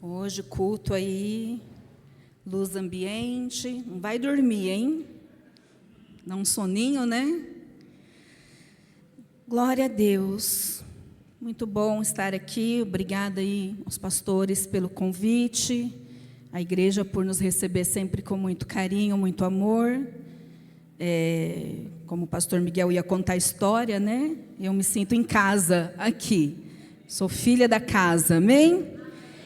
Hoje, culto aí, luz ambiente. Não vai dormir, hein? Dá um soninho, né? Glória a Deus. Muito bom estar aqui. Obrigada aí aos pastores pelo convite. A igreja por nos receber sempre com muito carinho, muito amor. Como o pastor Miguel ia contar a história, né? Eu me sinto em casa aqui. Sou filha da casa, amém?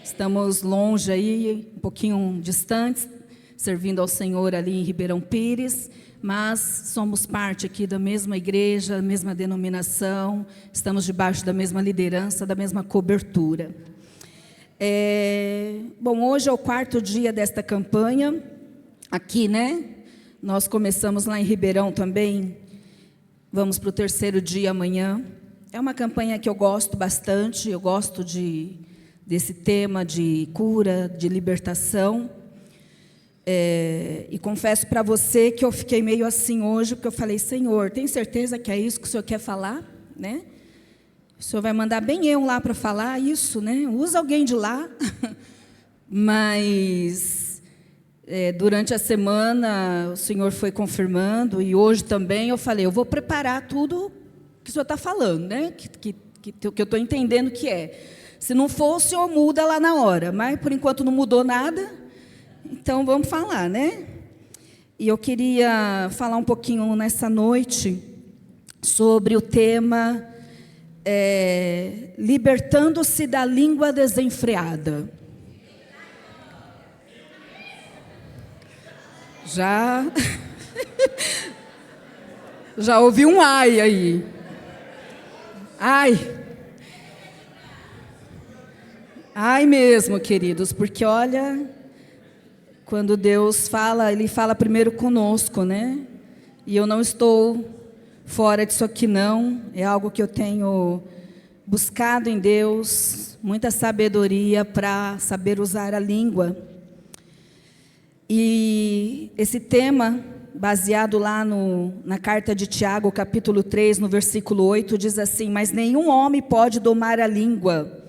Estamos longe aí, um pouquinho distantes, servindo ao Senhor ali em Ribeirão Pires, mas somos parte aqui da mesma igreja, da mesma denominação, estamos debaixo da mesma liderança, da mesma cobertura. Bom, hoje é o 4º dia desta campanha, aqui, né? Nós começamos lá em Ribeirão também, vamos para o 3º dia amanhã. É uma campanha que eu gosto bastante, eu gosto desse tema de cura, de libertação. E confesso para você que eu fiquei meio assim hoje, porque eu falei, Senhor, tem certeza que é isso que o Senhor quer falar? Né? O Senhor vai mandar bem eu lá para falar isso, né? Usa alguém de lá. Mas, durante a semana, o Senhor foi confirmando, e hoje também eu falei, eu vou preparar tudo que o Senhor está falando, né? Que eu estou entendendo que é. Se não for, o Senhor muda lá na hora, mas por enquanto não mudou nada, então vamos falar, né? E eu queria falar um pouquinho nessa noite sobre o tema libertando-se da língua desenfreada. Já ouvi um ai aí. Ai mesmo, queridos, porque olha, quando Deus fala, Ele fala primeiro conosco, né? E eu não estou fora disso aqui não, é algo que eu tenho buscado em Deus, muita sabedoria para saber usar a língua. E esse tema, baseado lá na carta de Tiago, capítulo 3, no versículo 8, diz assim, mas nenhum homem pode domar a língua,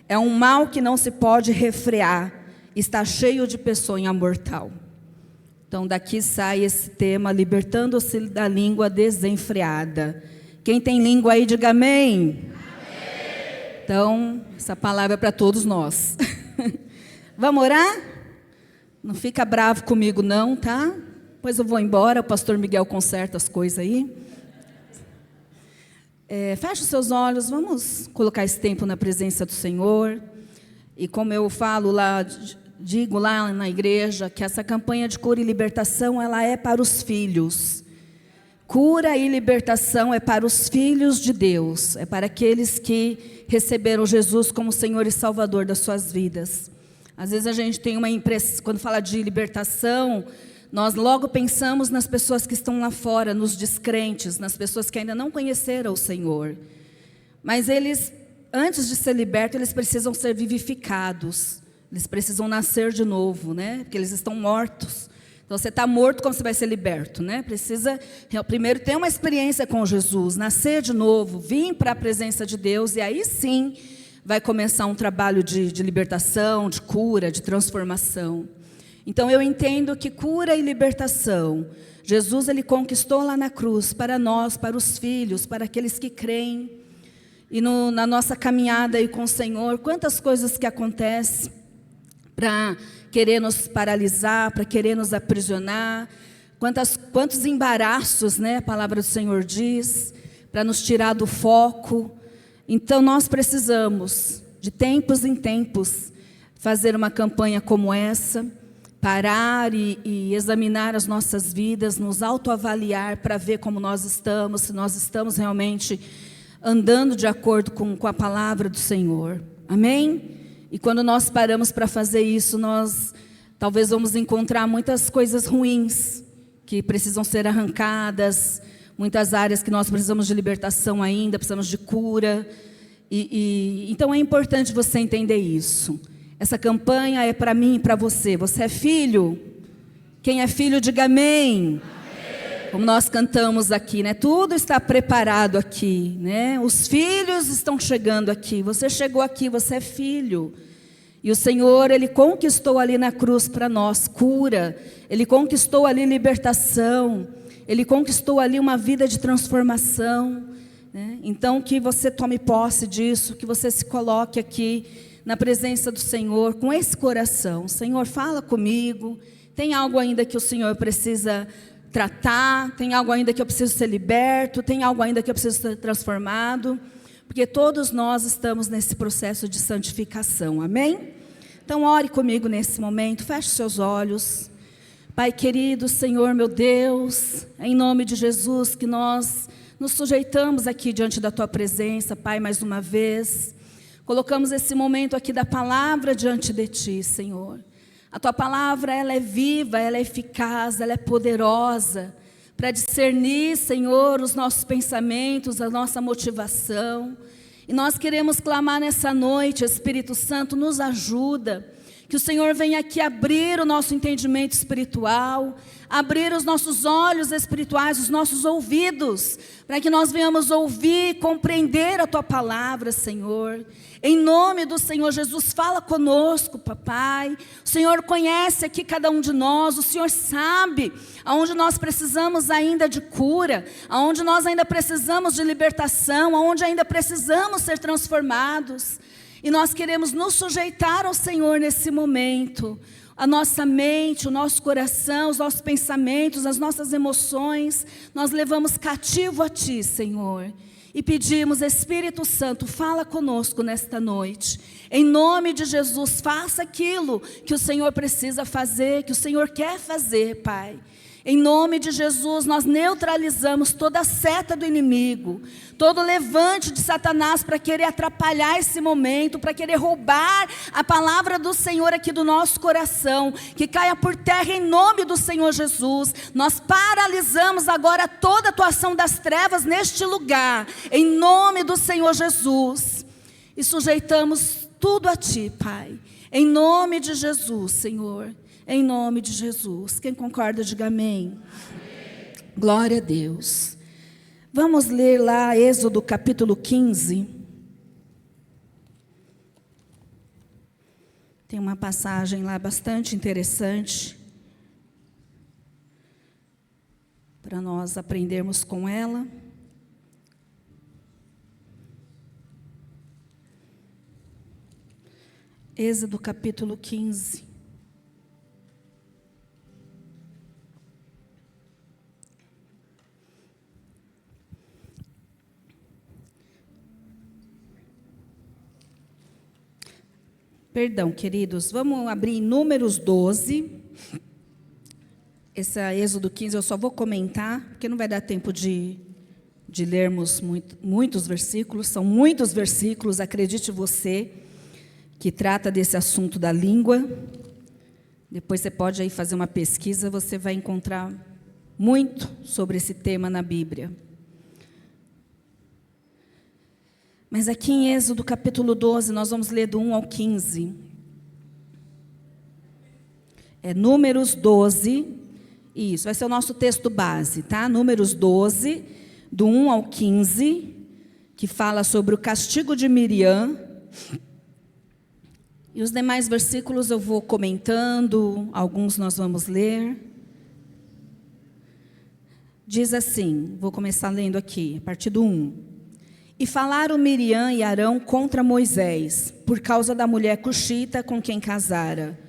é um mal que não se pode refrear, está cheio de peçonha mortal. Então daqui sai esse tema, libertando-se da língua desenfreada. Quem tem língua aí, diga amém. Amém. Então, essa palavra é para todos nós. Vamos orar? Não fica bravo comigo não, tá? Depois eu vou embora, o pastor Miguel conserta as coisas aí. Feche os seus olhos, vamos colocar esse tempo na presença do Senhor. E como eu falo lá, digo lá na igreja, que essa campanha de cura e libertação, ela é para os filhos. Cura e libertação é para os filhos de Deus, é para aqueles que receberam Jesus como Senhor e Salvador das suas vidas. Às vezes a gente tem uma impressão, quando fala de libertação, nós logo pensamos nas pessoas que estão lá fora, nos descrentes, nas pessoas que ainda não conheceram o Senhor. Mas eles, antes de ser libertos, eles precisam ser vivificados. Eles precisam nascer de novo, né? Porque eles estão mortos. Então, você está morto, como você vai ser liberto, né? Precisa, primeiro, ter uma experiência com Jesus, nascer de novo, vir para a presença de Deus, e aí sim vai começar um trabalho de libertação, de cura, de transformação. Então eu entendo que cura e libertação, Jesus ele conquistou lá na cruz, para nós, para os filhos, para aqueles que creem. E na nossa caminhada aí com o Senhor, quantas coisas que acontecem para querer nos paralisar, para querer nos aprisionar, quantos embaraços, né, a palavra do Senhor diz, para nos tirar do foco. Então nós precisamos, de tempos em tempos, fazer uma campanha como essa, parar e examinar as nossas vidas, nos autoavaliar para ver como nós estamos, se nós estamos realmente andando de acordo com a palavra do Senhor. Amém? E quando nós paramos para fazer isso, nós talvez vamos encontrar muitas coisas ruins que precisam ser arrancadas, muitas áreas que nós precisamos de libertação ainda, precisamos de cura. Então é importante você entender isso. Essa campanha é para mim e para você. Você é filho? Quem é filho, diga amém. Amém. Como nós cantamos aqui, né? Tudo está preparado aqui, né? Os filhos estão chegando aqui. Você chegou aqui, você é filho. E o Senhor, Ele conquistou ali na cruz para nós cura, Ele conquistou ali libertação, Ele conquistou ali uma vida de transformação, né? Então que você tome posse disso, que você se coloque aqui na presença do Senhor com esse coração. Senhor, fala comigo, tem algo ainda que o Senhor precisa tratar, tem algo ainda que eu preciso ser liberto, tem algo ainda que eu preciso ser transformado, porque todos nós estamos nesse processo de santificação, amém? Então ore comigo nesse momento, feche seus olhos. Pai querido, Senhor meu Deus, em nome de Jesus, que nós nos sujeitamos aqui diante da Tua presença, Pai, mais uma vez. Colocamos esse momento aqui da palavra diante de Ti, Senhor. A Tua palavra, ela é viva, ela é eficaz, ela é poderosa para discernir, Senhor, os nossos pensamentos, a nossa motivação. E nós queremos clamar nessa noite, Espírito Santo, nos ajuda. Que o Senhor venha aqui abrir o nosso entendimento espiritual, abrir os nossos olhos espirituais, os nossos ouvidos, para que nós venhamos ouvir, compreender a Tua palavra, Senhor. Em nome do Senhor Jesus, fala conosco, papai. O Senhor conhece aqui cada um de nós, o Senhor sabe aonde nós precisamos ainda de cura, aonde nós ainda precisamos de libertação, aonde ainda precisamos ser transformados. E nós queremos nos sujeitar ao Senhor nesse momento. A nossa mente, o nosso coração, os nossos pensamentos, as nossas emoções, nós levamos cativo a Ti, Senhor. E pedimos, Espírito Santo, fala conosco nesta noite. Em nome de Jesus, faça aquilo que o Senhor precisa fazer, que o Senhor quer fazer, Pai. Em nome de Jesus, nós neutralizamos toda a seta do inimigo, todo levante de Satanás para querer atrapalhar esse momento, para querer roubar a palavra do Senhor aqui do nosso coração, que caia por terra em nome do Senhor Jesus. Nós paralisamos agora toda a atuação das trevas neste lugar, em nome do Senhor Jesus, e sujeitamos tudo a Ti, Pai, em nome de Jesus, Senhor. Em nome de Jesus. Quem concorda, diga amém. Amém. Glória a Deus. Vamos ler lá Êxodo capítulo 15. Tem uma passagem lá bastante interessante para nós aprendermos com ela. Êxodo capítulo 15. Perdão, queridos, vamos abrir em Números 12. Esse Êxodo 15 eu só vou comentar, porque não vai dar tempo de lermos muitos versículos. São muitos versículos, acredite você, que trata desse assunto da língua. Depois você pode aí fazer uma pesquisa, você vai encontrar muito sobre esse tema na Bíblia. Mas aqui em Êxodo capítulo 12, nós vamos ler do 1 ao 15. É Números 12, isso, vai ser o nosso texto base, tá? Números 12, do 1 ao 15, que fala sobre o castigo de Miriam. E os demais versículos eu vou comentando, alguns nós vamos ler. Diz assim, vou começar lendo aqui, a partir do 1. E falaram Miriam e Arão contra Moisés, por causa da mulher cuxita com quem casara,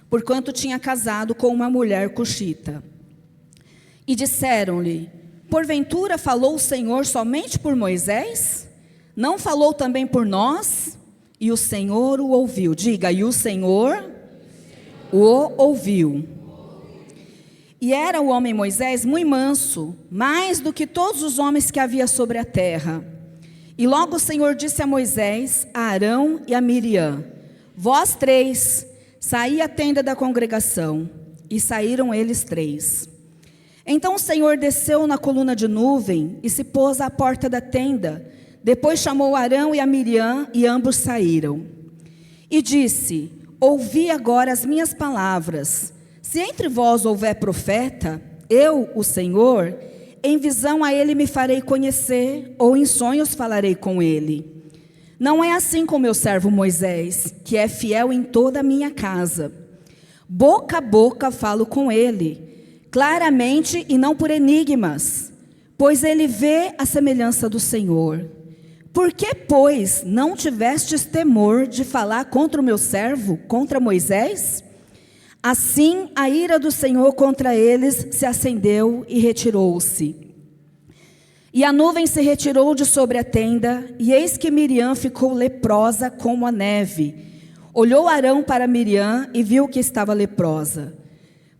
porquanto tinha casado com uma mulher cuxita. E disseram-lhe, porventura falou o Senhor somente por Moisés? Não falou também por nós? E o Senhor o ouviu. Diga, e o Senhor o ouviu. E era o homem Moisés muito manso, mais do que todos os homens que havia sobre a terra. E logo o Senhor disse a Moisés, a Arão e a Miriam, vós três, saí à tenda da congregação. E saíram eles três. Então o Senhor desceu na coluna de nuvem e se pôs à porta da tenda. Depois chamou Arão e a Miriam e ambos saíram. E disse, ouvi agora as minhas palavras. Se entre vós houver profeta, eu, o Senhor, em visão a ele me farei conhecer, ou em sonhos falarei com ele. Não é assim com meu servo Moisés, que é fiel em toda a minha casa. Boca a boca falo com ele, claramente e não por enigmas, pois ele vê a semelhança do Senhor. Por que, pois, não tivestes temor de falar contra o meu servo, contra Moisés? Assim, a ira do Senhor contra eles se acendeu e retirou-se. E a nuvem se retirou de sobre a tenda, e eis que Miriam ficou leprosa como a neve. Olhou Arão para Miriam e viu que estava leprosa.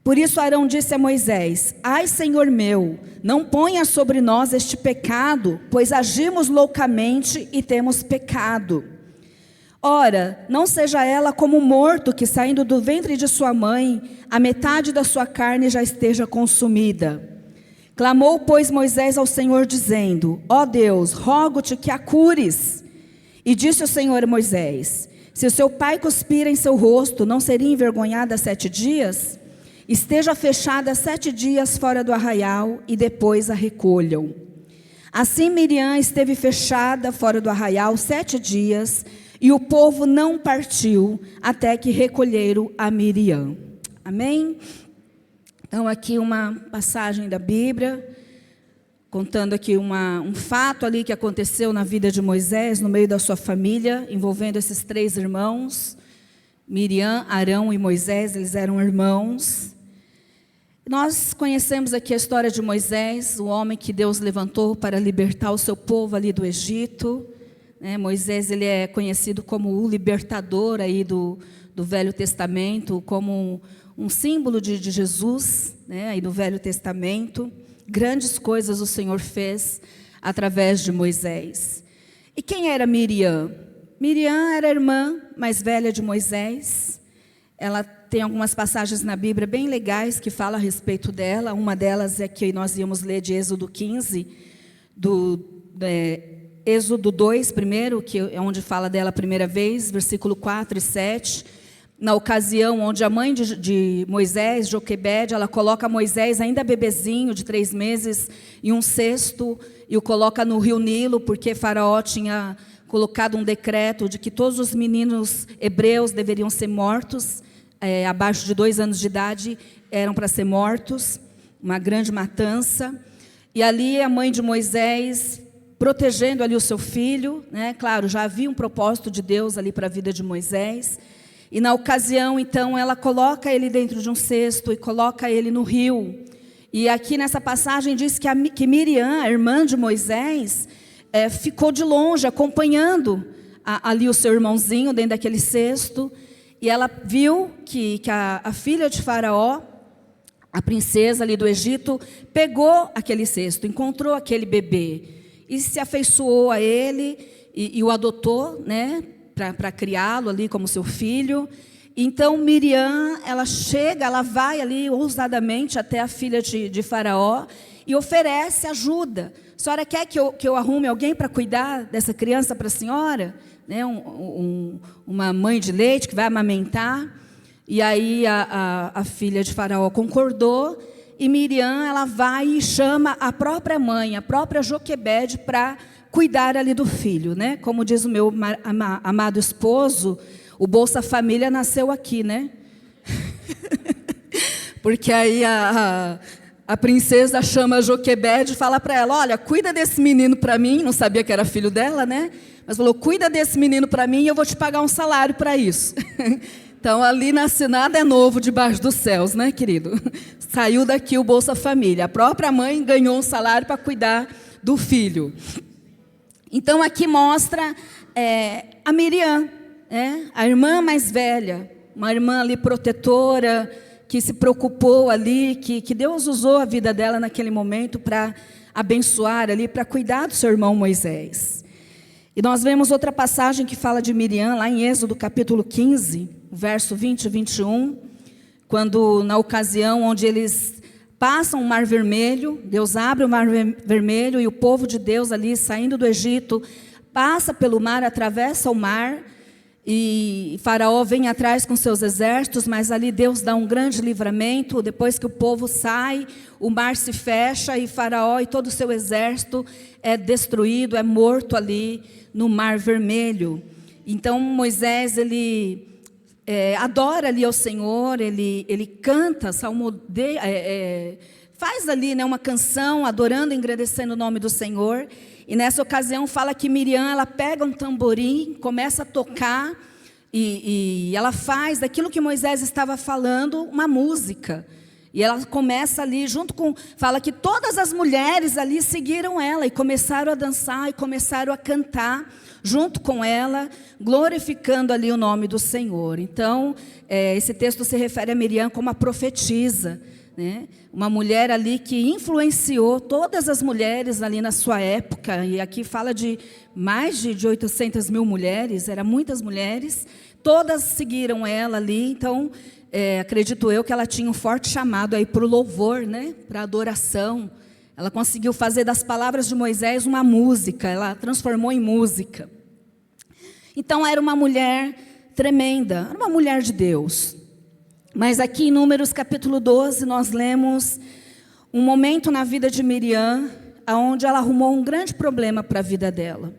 Por isso Arão disse a Moisés: Ai, Senhor meu, não ponha sobre nós este pecado, pois agimos loucamente e temos pecado. Ora, não seja ela como um morto que, saindo do ventre de sua mãe, a metade da sua carne já esteja consumida. Clamou, pois, Moisés ao Senhor, dizendo: Ó Deus, rogo-te que a cures. E disse o Senhor a Moisés: Se o seu pai cuspir em seu rosto, não seria envergonhada 7 dias? Esteja fechada 7 dias fora do arraial, e depois a recolham. Assim Miriam esteve fechada fora do arraial 7 dias, e o povo não partiu, até que recolheram a Miriam. Amém? Então aqui uma passagem da Bíblia, contando aqui um fato ali que aconteceu na vida de Moisés, no meio da sua família, envolvendo esses 3 irmãos, Miriam, Arão e Moisés. Eles eram irmãos. Nós conhecemos aqui a história de Moisés, o homem que Deus levantou para libertar o seu povo ali do Egito. Moisés, ele é conhecido como o libertador aí do Velho Testamento, como um símbolo de Jesus, aí do Velho Testamento. Grandes coisas o Senhor fez através de Moisés. E quem era Miriam? Miriam era a irmã mais velha de Moisés. Ela tem algumas passagens na Bíblia bem legais que falam a respeito dela. Uma delas é que nós íamos ler de Êxodo 15, Êxodo 2 primeiro, que é onde fala dela a primeira vez, versículo 4 e 7. Na ocasião onde a mãe de Moisés, Joquebede, ela coloca Moisés ainda bebezinho, de 3 meses, em um cesto, e o coloca no rio Nilo, porque Faraó tinha colocado um decreto de que todos os meninos hebreus deveriam ser mortos, abaixo de 2 anos de idade, eram para ser mortos, uma grande matança. E ali a mãe de Moisés, protegendo ali o seu filho, claro, já havia um propósito de Deus ali para a vida de Moisés. E na ocasião, então, ela coloca ele dentro de um cesto e coloca ele no rio. E aqui nessa passagem diz que Miriam, a irmã de Moisés, ficou de longe, acompanhando ali o seu irmãozinho dentro daquele cesto. E ela viu que a filha de Faraó, a princesa ali do Egito, pegou aquele cesto, encontrou aquele bebê e se afeiçoou a ele e o adotou, para criá-lo ali como seu filho. Então Miriam, ela vai ali ousadamente até a filha de Faraó e oferece ajuda. A senhora quer que eu arrume alguém para cuidar dessa criança para a senhora? Uma mãe de leite que vai amamentar. E aí a filha de Faraó concordou, e Miriam, ela vai e chama a própria mãe, a própria Joquebede, para cuidar ali do filho, Como diz o meu amado esposo, o Bolsa Família nasceu aqui, Porque aí a princesa chama a Joquebede e fala para ela: olha, cuida desse menino para mim. Não sabia que era filho dela, Mas falou: cuida desse menino para mim e eu vou te pagar um salário para isso. Então ali nasce, nada é novo debaixo dos céus, querido? Saiu daqui o Bolsa Família. A própria mãe ganhou um salário para cuidar do filho. Então aqui mostra a Miriam, a irmã mais velha, uma irmã ali protetora, que se preocupou ali, que Deus usou a vida dela naquele momento para abençoar ali, para cuidar do seu irmão Moisés. E nós vemos outra passagem que fala de Miriam, lá em Êxodo capítulo 15, verso 20 e 21, quando na ocasião onde eles passam o Mar Vermelho, Deus abre o Mar Vermelho e o povo de Deus ali saindo do Egito, passa pelo mar, atravessa o mar, E Faraó vem atrás com seus exércitos, mas ali Deus dá um grande livramento. Depois que o povo sai, o mar se fecha e Faraó e todo o seu exército é destruído, é morto ali no Mar Vermelho. Então Moisés, ele adora ali ao Senhor, ele canta, faz ali, né, uma canção, adorando e agradecendo o nome do Senhor. E nessa ocasião fala que Miriam, ela pega um tamborim, começa a tocar, e ela faz daquilo que Moisés estava falando uma música. E ela começa ali, fala que todas as mulheres ali seguiram ela, e começaram a dançar, e começaram a cantar, junto com ela, glorificando ali o nome do Senhor. Então, esse texto se refere a Miriam como a profetisa, né? Uma mulher ali que influenciou todas as mulheres ali na sua época, e aqui fala de mais de 800 mil mulheres, eram muitas mulheres, todas seguiram ela ali. Então, acredito eu que ela tinha um forte chamado aí para o louvor, né? Para a adoração. Ela conseguiu fazer das palavras de Moisés uma música, ela transformou em música. Então, era uma mulher tremenda, era uma mulher de Deus. Mas aqui em Números capítulo 12, nós lemos um momento na vida de Miriam, onde ela arrumou um grande problema para a vida dela.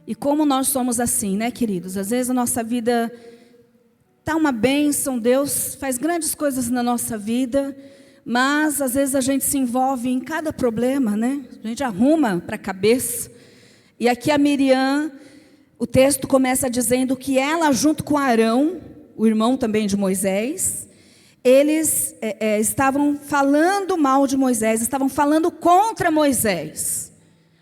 E como nós somos assim, né, queridos? Às vezes a nossa vida está uma bênção, Deus faz grandes coisas na nossa vida, mas às vezes a gente se envolve em cada problema, né? A gente arruma para a cabeça. E aqui a Miriam, o texto começa dizendo que ela, junto com Arão, o irmão também de Moisés, eles estavam falando mal de Moisés, estavam falando contra Moisés.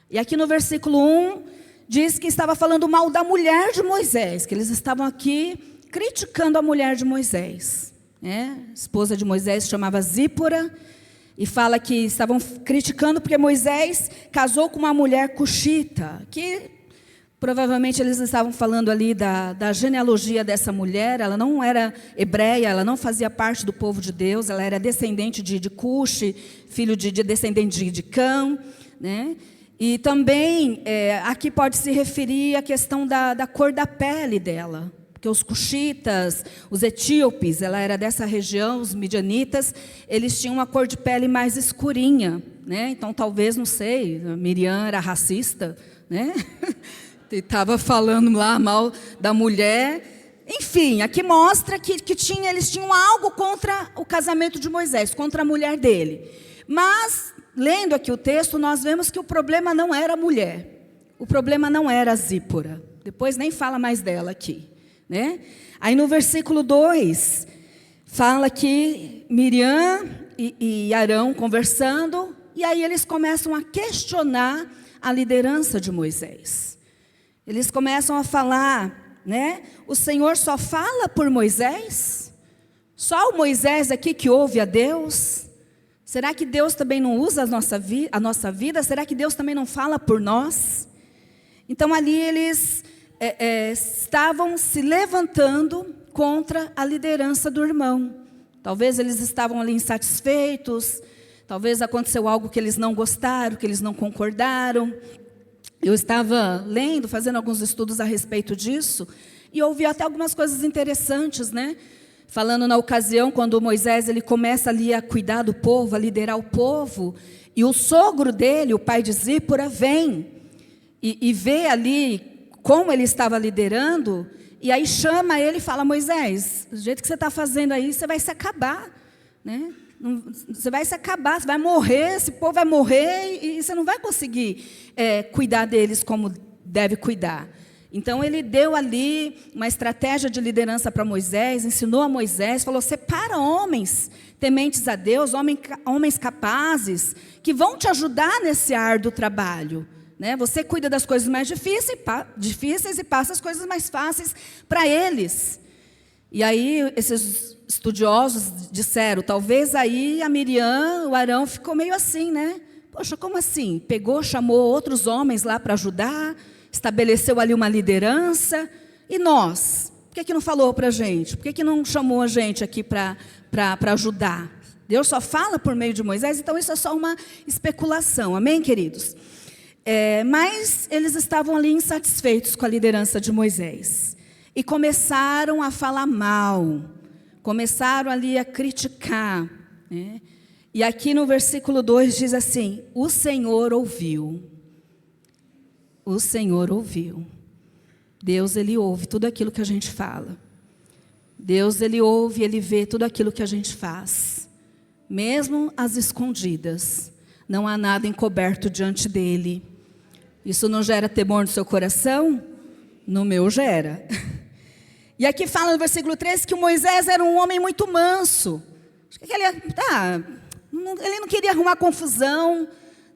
E aqui no versículo 1, diz que estava falando mal da mulher de Moisés, que eles estavam aqui criticando a mulher de Moisés. A esposa de Moisés se chamava Zípora, e fala que estavam criticando porque Moisés casou com uma mulher cuxita, que provavelmente eles estavam falando ali da genealogia dessa mulher. Ela não era hebreia, ela não fazia parte do povo de Deus, ela era descendente de Cuxi, filho de descendente de Cã, né? E também, aqui pode se referir à questão da cor da pele dela, porque os cuxitas, os etíopes, ela era dessa região, os midianitas, eles tinham uma cor de pele mais escurinha, né? Então, talvez, não sei, a Miriam era racista, né? Estava falando lá mal da mulher. Enfim, aqui mostra que eles tinham algo contra o casamento de Moisés, contra a mulher dele. Mas, lendo aqui o texto, nós vemos que o problema não era a mulher. O problema não era a Zípora. Depois nem fala mais dela aqui, né? Aí no versículo 2, fala que Miriam e Arão conversando, e aí eles começam a questionar a liderança de Moisés. Eles começam a falar, né? O Senhor só fala por Moisés? Só o Moisés aqui que ouve a Deus? Será que Deus também não usa a nossa vida? Será que Deus também não fala por nós? Então ali eles estavam se levantando contra a liderança do irmão. Talvez eles estavam ali insatisfeitos, talvez aconteceu algo que eles não gostaram, que eles não concordaram. Eu estava lendo, fazendo alguns estudos a respeito disso, e ouvi até algumas coisas interessantes, né? Falando na ocasião, quando Moisés ele começa ali a cuidar do povo, a liderar o povo, e o sogro dele, o pai de Zípora, vem e vê ali como ele estava liderando, e aí chama ele e fala: Moisés, do jeito que você está fazendo aí, você vai se acabar, né? Você vai se acabar, você vai morrer, esse povo vai morrer e você não vai conseguir cuidar deles como deve cuidar. Então, ele deu ali uma estratégia de liderança para Moisés, ensinou a Moisés, falou: separa homens tementes a Deus, homens capazes, que vão te ajudar nesse árduo trabalho. Né? Você cuida das coisas mais difíceis e passa as coisas mais fáceis para eles. E aí, esses estudiosos disseram, talvez aí a Miriam, o Arão ficou meio assim, né? Poxa, como assim? Pegou, chamou outros homens lá para ajudar, estabeleceu ali uma liderança, e nós? Por que não falou para a gente? Por que não chamou a gente aqui para ajudar? Deus só fala por meio de Moisés, então isso é só uma especulação, amém, queridos? Mas eles estavam ali insatisfeitos com a liderança de Moisés. e começaram a falar mal, começaram ali a criticar, né? E aqui no versículo 2 diz assim: o Senhor ouviu. O Senhor ouviu. Deus, Ele ouve tudo aquilo que a gente fala. Deus, Ele ouve, Ele vê tudo aquilo que a gente faz. Mesmo as escondidas. Não há nada encoberto diante dEle. Isso não gera temor no seu coração? No meu gera. E aqui fala no versículo 13 que o Moisés era um homem muito manso. Acho que ele não queria arrumar confusão.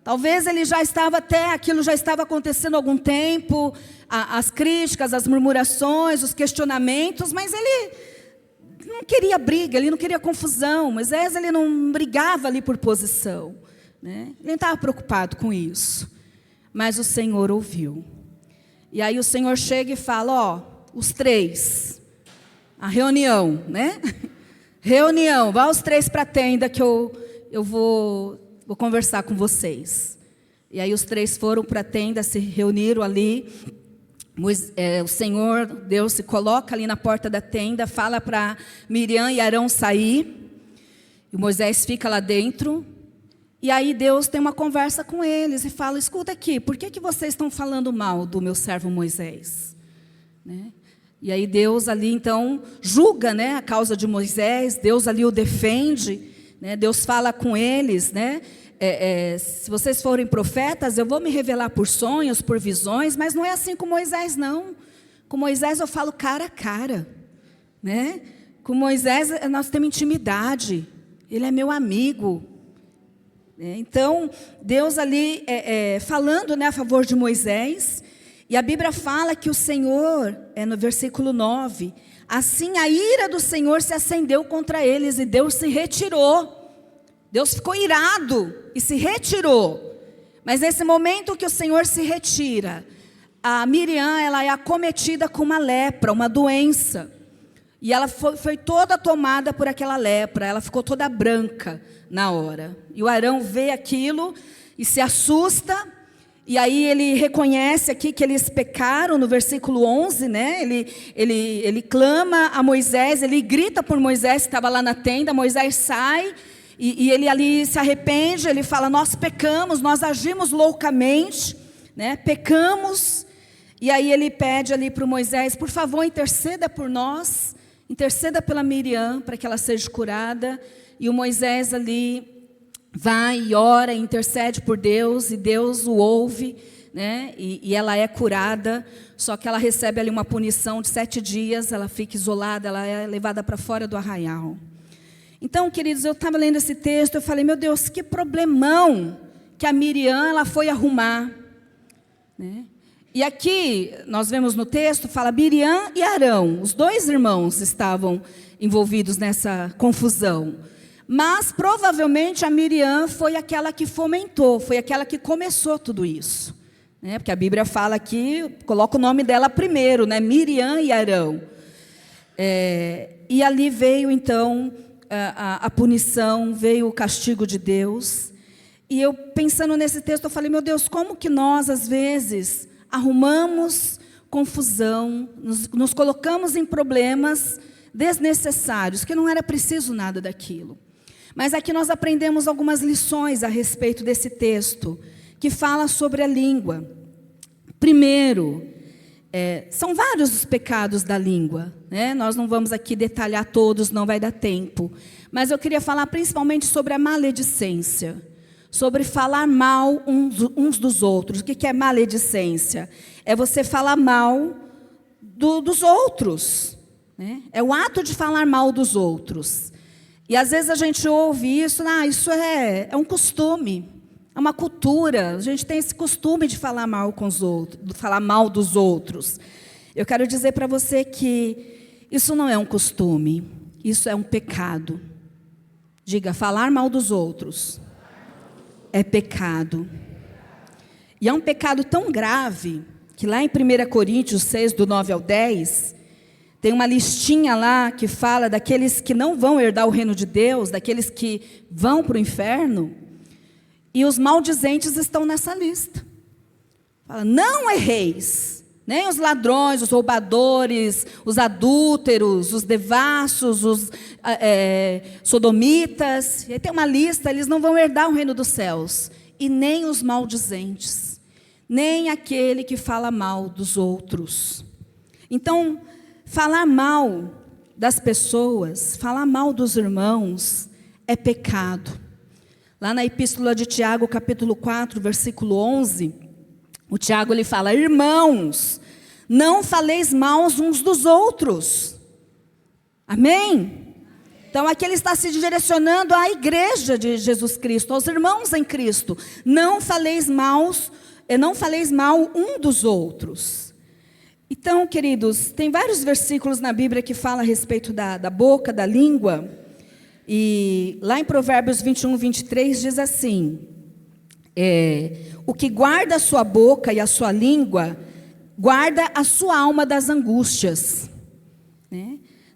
Talvez ele já estava aquilo já estava acontecendo há algum tempo. As críticas, as murmurações, os questionamentos. Mas ele não queria briga, ele não queria confusão. Moisés, ele não brigava ali por posição, né? Ele não estava preocupado com isso. Mas o Senhor ouviu. E aí o Senhor chega e fala: os três, a reunião, né? Reunião, vá os três para a tenda que eu vou conversar com vocês. E aí os três foram para a tenda, se reuniram ali. O Senhor, Deus, se coloca ali na porta da tenda, fala para Miriam e Arão sair. E Moisés fica lá dentro. E aí Deus tem uma conversa com eles e fala: escuta aqui, por que vocês estão falando mal do meu servo Moisés? Né? E aí Deus ali então julga, né, a causa de Moisés. Deus ali o defende, né? Deus fala com eles, né? Se vocês forem profetas, eu vou me revelar por sonhos, por visões, mas não é assim com Moisés, não. Com Moisés eu falo cara a cara, né? Com Moisés nós temos intimidade, ele é meu amigo. Então, Deus ali falando, né, a favor de Moisés. E a Bíblia fala que o Senhor, no versículo 9, assim a ira do Senhor se acendeu contra eles e Deus se retirou. Deus ficou irado e se retirou. Mas nesse momento que o Senhor se retira, a Miriam, ela é acometida com uma lepra, uma doença. E ela foi toda tomada por aquela lepra, ela ficou toda branca na hora. E o Arão vê aquilo e se assusta. E aí ele reconhece aqui que eles pecaram, no versículo 11, né? Ele clama a Moisés, ele grita por Moisés que estava lá na tenda. Moisés sai e ele ali se arrepende, ele fala: nós pecamos, nós agimos loucamente, né? Pecamos. E aí ele pede ali para o Moisés: por favor, interceda por nós, interceda pela Miriam, para que ela seja curada. E o Moisés ali vai e ora, intercede por Deus, e Deus o ouve, né? E ela é curada, só que ela recebe ali uma punição de 7 dias, ela fica isolada, ela é levada para fora do arraial. Então, queridos, eu estava lendo esse texto, eu falei: meu Deus, que problemão que a Miriam ela foi arrumar, né? E aqui, nós vemos no texto, fala Miriam e Arão, os 2 irmãos estavam envolvidos nessa confusão. Mas, provavelmente, a Miriam foi aquela que fomentou, foi aquela que começou tudo isso, né? Porque a Bíblia fala aqui, coloca o nome dela primeiro, né? Miriam e Arão. E ali veio, então, a punição, veio o castigo de Deus. E eu, pensando nesse texto, eu falei: meu Deus, como que nós, às vezes, arrumamos confusão, nos colocamos em problemas desnecessários, que não era preciso nada daquilo. Mas aqui nós aprendemos algumas lições a respeito desse texto, que fala sobre a língua. Primeiro, são vários os pecados da língua, né? Nós não vamos aqui detalhar todos, não vai dar tempo. Mas eu queria falar principalmente sobre a maledicência, sobre falar mal uns dos outros. O que é maledicência? É você falar mal dos outros, né? É o ato de falar mal dos outros. E às vezes a gente ouve isso: isso é um costume, é uma cultura. A gente tem esse costume de falar mal com os outros, de falar mal dos outros. Eu quero dizer para você que isso não é um costume, isso é um pecado. Diga: falar mal dos outros é pecado. E é um pecado tão grave que lá em 1 Coríntios 6, do 9 ao 10... tem uma listinha lá que fala daqueles que não vão herdar o reino de Deus, daqueles que vão para o inferno. E os maldizentes estão nessa lista. Fala: não erreis, Nem os ladrões, os roubadores, os adúlteros, os devassos, os sodomitas. E aí tem uma lista, eles não vão herdar o reino dos céus. E nem os maldizentes, nem aquele que fala mal dos outros. Então, falar mal das pessoas, falar mal dos irmãos, é pecado. Lá na Epístola de Tiago, capítulo 4, versículo 11, o Tiago ele fala: irmãos, não faleis mal uns dos outros. Amém? Então aqui ele está se direcionando à igreja de Jesus Cristo, aos irmãos em Cristo. Não faleis mal um dos outros. Então, queridos, tem vários versículos na Bíblia que falam a respeito da boca, da língua. E lá em Provérbios 21, 23 diz assim: o que guarda a sua boca e a sua língua, guarda a sua alma das angústias.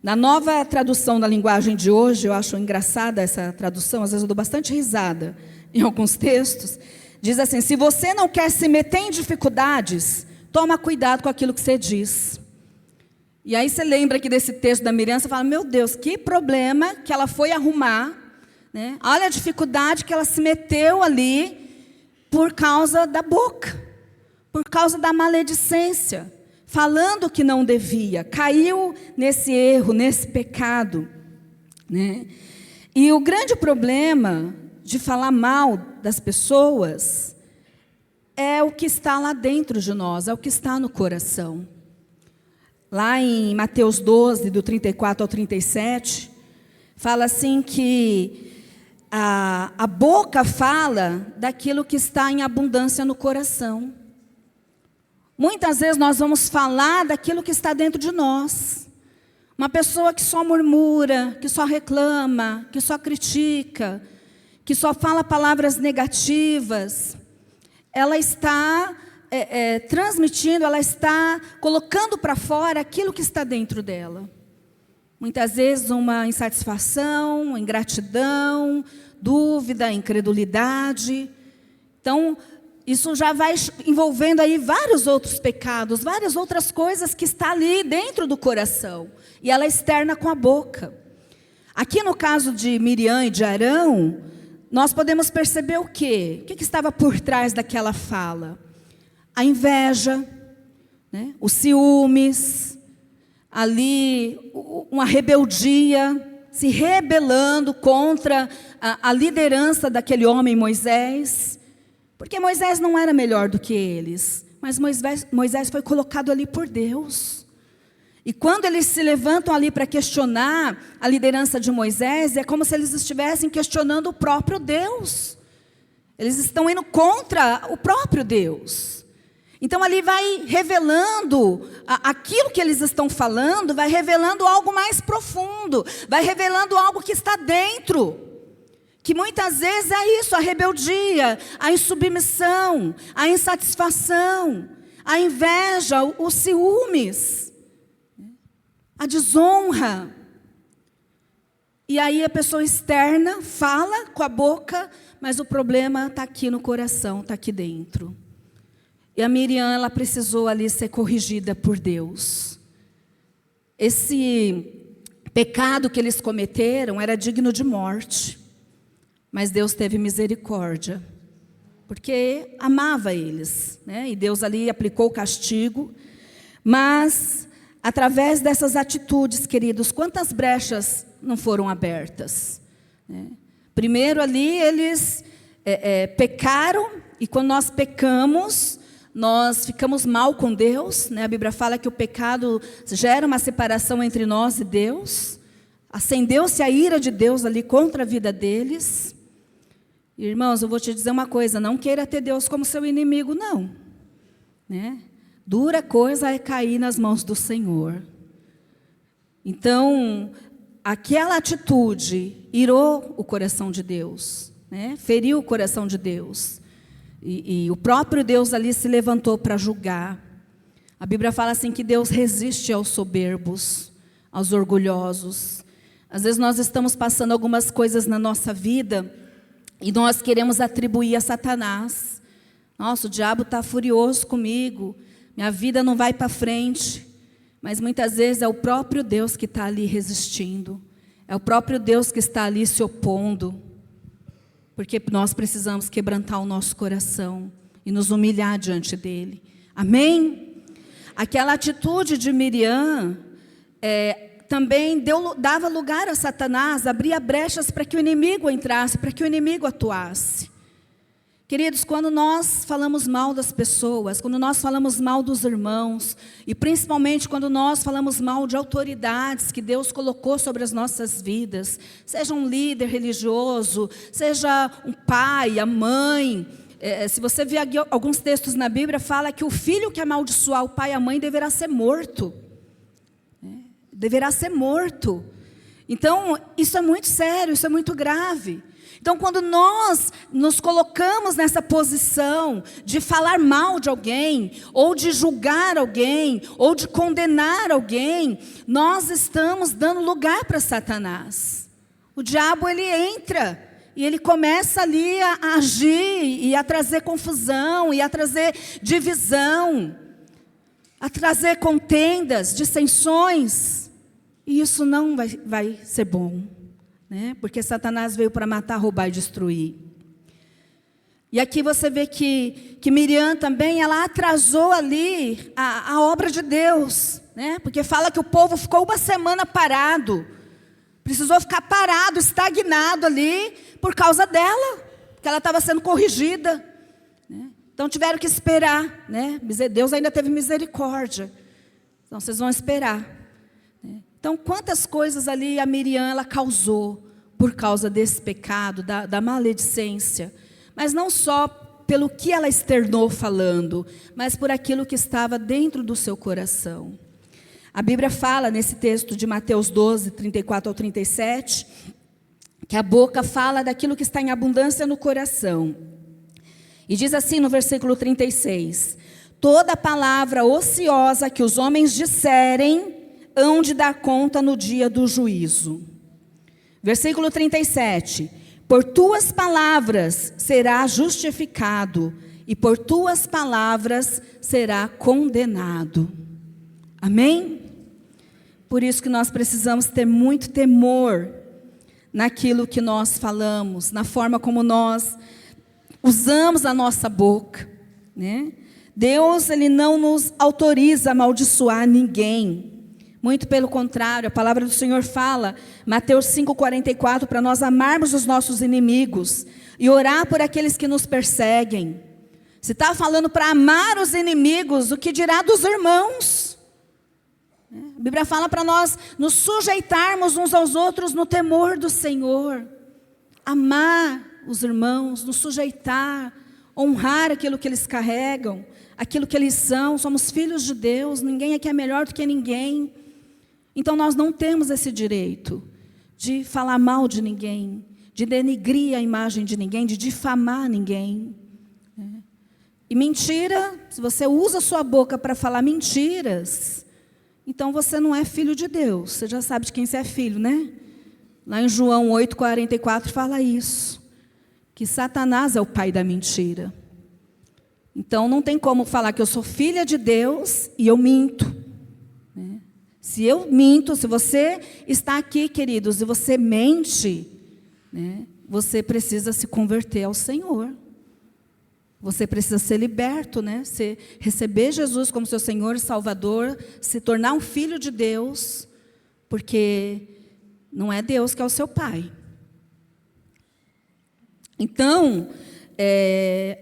Na nova tradução da linguagem de hoje, eu acho engraçada essa tradução, às vezes eu dou bastante risada em alguns textos. Diz assim: se você não quer se meter em dificuldades, toma cuidado com aquilo que você diz. E aí você lembra aqui desse texto da Miriam, você fala: meu Deus, que problema que ela foi arrumar, né? Olha a dificuldade que ela se meteu ali por causa da boca, por causa da maledicência, falando o que não devia, caiu nesse erro, nesse pecado, né? E o grande problema de falar mal das pessoas é o que está lá dentro de nós, é o que está no coração. Lá em Mateus 12, do 34 ao 37, fala assim que a boca fala daquilo que está em abundância no coração. Muitas vezes nós vamos falar daquilo que está dentro de nós. Uma pessoa que só murmura, que só reclama, que só critica, que só fala palavras negativas, ela está transmitindo, ela está colocando para fora aquilo que está dentro dela. Muitas vezes uma insatisfação, uma ingratidão, dúvida, incredulidade. Então, isso já vai envolvendo aí vários outros pecados, várias outras coisas que está ali dentro do coração. E ela externa com a boca. Aqui no caso de Miriam e de Arão, nós podemos perceber o quê? O que estava por trás daquela fala? A inveja, né? Os ciúmes, ali uma rebeldia, se rebelando contra a liderança daquele homem Moisés, porque Moisés não era melhor do que eles, mas Moisés foi colocado ali por Deus. E quando eles se levantam ali para questionar a liderança de Moisés, é como se eles estivessem questionando o próprio Deus. Eles estão indo contra o próprio Deus. Então ali vai revelando aquilo que eles estão falando, vai revelando algo mais profundo, vai revelando algo que está dentro, que muitas vezes é isso: a rebeldia, a insubmissão, a insatisfação, a inveja, os ciúmes, a desonra. E aí a pessoa externa fala com a boca, mas o problema está aqui no coração, está aqui dentro. E a Miriam, ela precisou ali ser corrigida por Deus. Esse pecado que eles cometeram era digno de morte. Mas Deus teve misericórdia, porque amava eles, né? E Deus ali aplicou o castigo. Mas, através dessas atitudes, queridos, quantas brechas não foram abertas, né? Primeiro ali, eles pecaram, e quando nós pecamos, nós ficamos mal com Deus, né? A Bíblia fala que o pecado gera uma separação entre nós e Deus. Acendeu-se a ira de Deus ali contra a vida deles. Irmãos, eu vou te dizer uma coisa: não queira ter Deus como seu inimigo, não, né? Dura coisa é cair nas mãos do Senhor. Então, aquela atitude irou o coração de Deus, né? Feriu o coração de Deus. E o próprio Deus ali se levantou para julgar. A Bíblia fala assim que Deus resiste aos soberbos, aos orgulhosos. Às vezes nós estamos passando algumas coisas na nossa vida e nós queremos atribuir a Satanás. Nossa, o diabo está furioso comigo. minha vida não vai para frente. Mas muitas vezes é o próprio Deus que está ali resistindo. É o próprio Deus que está ali se opondo. Porque nós precisamos quebrantar o nosso coração e nos humilhar diante dele. Amém? Aquela atitude de Miriam também dava lugar a Satanás, abria brechas para que o inimigo entrasse, para que o inimigo atuasse. Queridos, quando nós falamos mal das pessoas, quando nós falamos mal dos irmãos, e principalmente quando nós falamos mal de autoridades que Deus colocou sobre as nossas vidas, seja um líder religioso, seja um pai, a mãe, se você ver alguns textos na Bíblia, fala que o filho que amaldiçoar o pai e a mãe deverá ser morto. Deverá ser morto. Então, isso é muito sério, isso é muito grave. Então, quando nós nos colocamos nessa posição de falar mal de alguém, ou de julgar alguém, ou de condenar alguém, nós estamos dando lugar para Satanás. O diabo, ele entra e ele começa ali a agir e a trazer confusão, e a trazer divisão, a trazer contendas, dissensões. E isso não vai ser bom. Porque Satanás veio para matar, roubar e destruir. E aqui você vê que Miriam também, ela atrasou ali a obra de Deus. Porque fala que o povo ficou uma semana parado. Precisou ficar parado, estagnado ali, por causa dela. Porque ela estava sendo corrigida. Então tiveram que esperar. Deus ainda teve misericórdia. Então vocês vão esperar. Então, quantas coisas ali a Miriam ela causou por causa desse pecado, da maledicência. Mas não só pelo que ela externou falando, mas por aquilo que estava dentro do seu coração. A Bíblia fala nesse texto de Mateus 12, 34 ao 37, que a boca fala daquilo que está em abundância no coração. E diz assim no versículo 36, toda palavra ociosa que os homens disserem, hão de dar conta no dia do juízo. Versículo 37. Por tuas palavras será justificado, e por tuas palavras será condenado. Amém? Por isso que nós precisamos ter muito temor naquilo que nós falamos, na forma como nós usamos a nossa boca. Deus, ele não nos autoriza a amaldiçoar ninguém. Muito pelo contrário, a palavra do Senhor fala, Mateus 5,44, para nós amarmos os nossos inimigos e orar por aqueles que nos perseguem. Se está falando para amar os inimigos, o que dirá dos irmãos? A Bíblia fala para nós nos sujeitarmos uns aos outros no temor do Senhor. Amar os irmãos, nos sujeitar, honrar aquilo que eles carregam, aquilo que eles são. Somos filhos de Deus, ninguém aqui é melhor do que ninguém. Então nós não temos esse direito de falar mal de ninguém, de denigrir a imagem de ninguém, de difamar ninguém. E mentira, se você usa a sua boca para falar mentiras, então você não é filho de Deus. Você já sabe de quem você é filho, né? Lá em João 8,44 fala isso, que Satanás é o pai da mentira. Então não tem como falar que eu sou filha de Deus e eu minto. Se eu minto, se você está aqui, queridos, e você mente, você precisa se converter ao Senhor. Você precisa ser liberto, receber Jesus como seu Senhor e Salvador, se tornar um filho de Deus, porque não é Deus que é o seu Pai. Então,